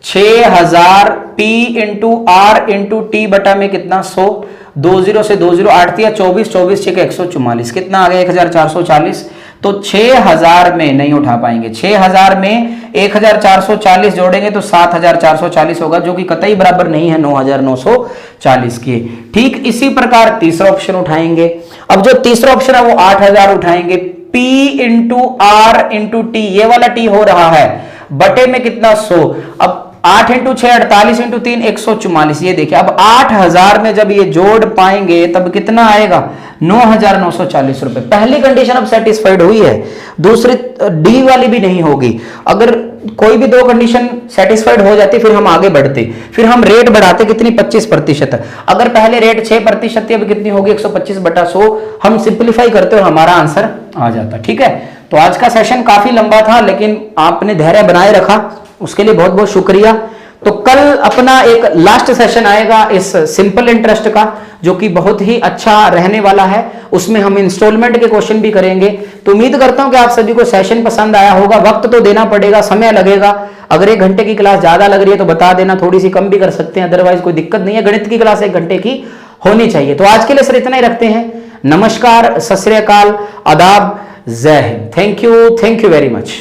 6000 P into R into T बटा में कितना 100, 2 0 से 2 0 8 दिया 24, 24 6 144, कितना आ गया 1440। तो 6000 में नहीं उठा पाएंगे, 6000 में 1440 जोड़ेंगे तो 7440 होगा, जो कि कतई बराबर नहीं है 9940 के। ठीक इसी प्रकार तीसरा ऑप्शन उठाएंगे। अब जो तीसरा ऑप्शन है वो 8000 उठाएंगे, P into R into T, ये वाला टी हो रहा है बटे में कितना 100। अब 8 इंटू 6 48 इंटू 3 144, ये देखिए अब 8000 में जब ये जोड़ पाएंगे तब कितना आएगा 9940 रुपए। पहली कंडीशन अब सेटिस्फाइड हुई है, दूसरी डी वाली भी नहीं होगी। अगर कोई भी दो कंडीशन सेटिस्फाइड हो जाती फिर हम आगे बढ़ते, फिर हम रेट बढ़ाते कितनी 25%। अगर पहले रेट 6% थी अब कितनी होगी 125 बटा 100। हम सिंप्लीफाई करते और हमारा आंसर आ जाता। ठीक है, तो आज का सेशन काफी लंबा था लेकिन आपने धैर्य बनाए रखा, उसके लिए बहुत बहुत शुक्रिया। तो कल अपना एक लास्ट सेशन आएगा इस सिंपल इंटरेस्ट का, जो कि बहुत ही अच्छा रहने वाला है। उसमें हम इंस्टॉलमेंट के क्वेश्चन भी करेंगे। तो उम्मीद करता हूं कि आप सभी को सेशन पसंद आया होगा। वक्त तो देना पड़ेगा, समय लगेगा। अगर 1 घंटे की क्लास ज्यादा लग रही है तो बता देना, थोड़ी सी कम भी कर सकते हैं, अदरवाइज कोई दिक्कत नहीं है। गणित की क्लास 1 घंटे की होनी चाहिए। तो आज के लिए सर इतना ही रखते हैं। नमस्कार, सत श्री अकाल, आदाब, जय Hind. Thank you very much.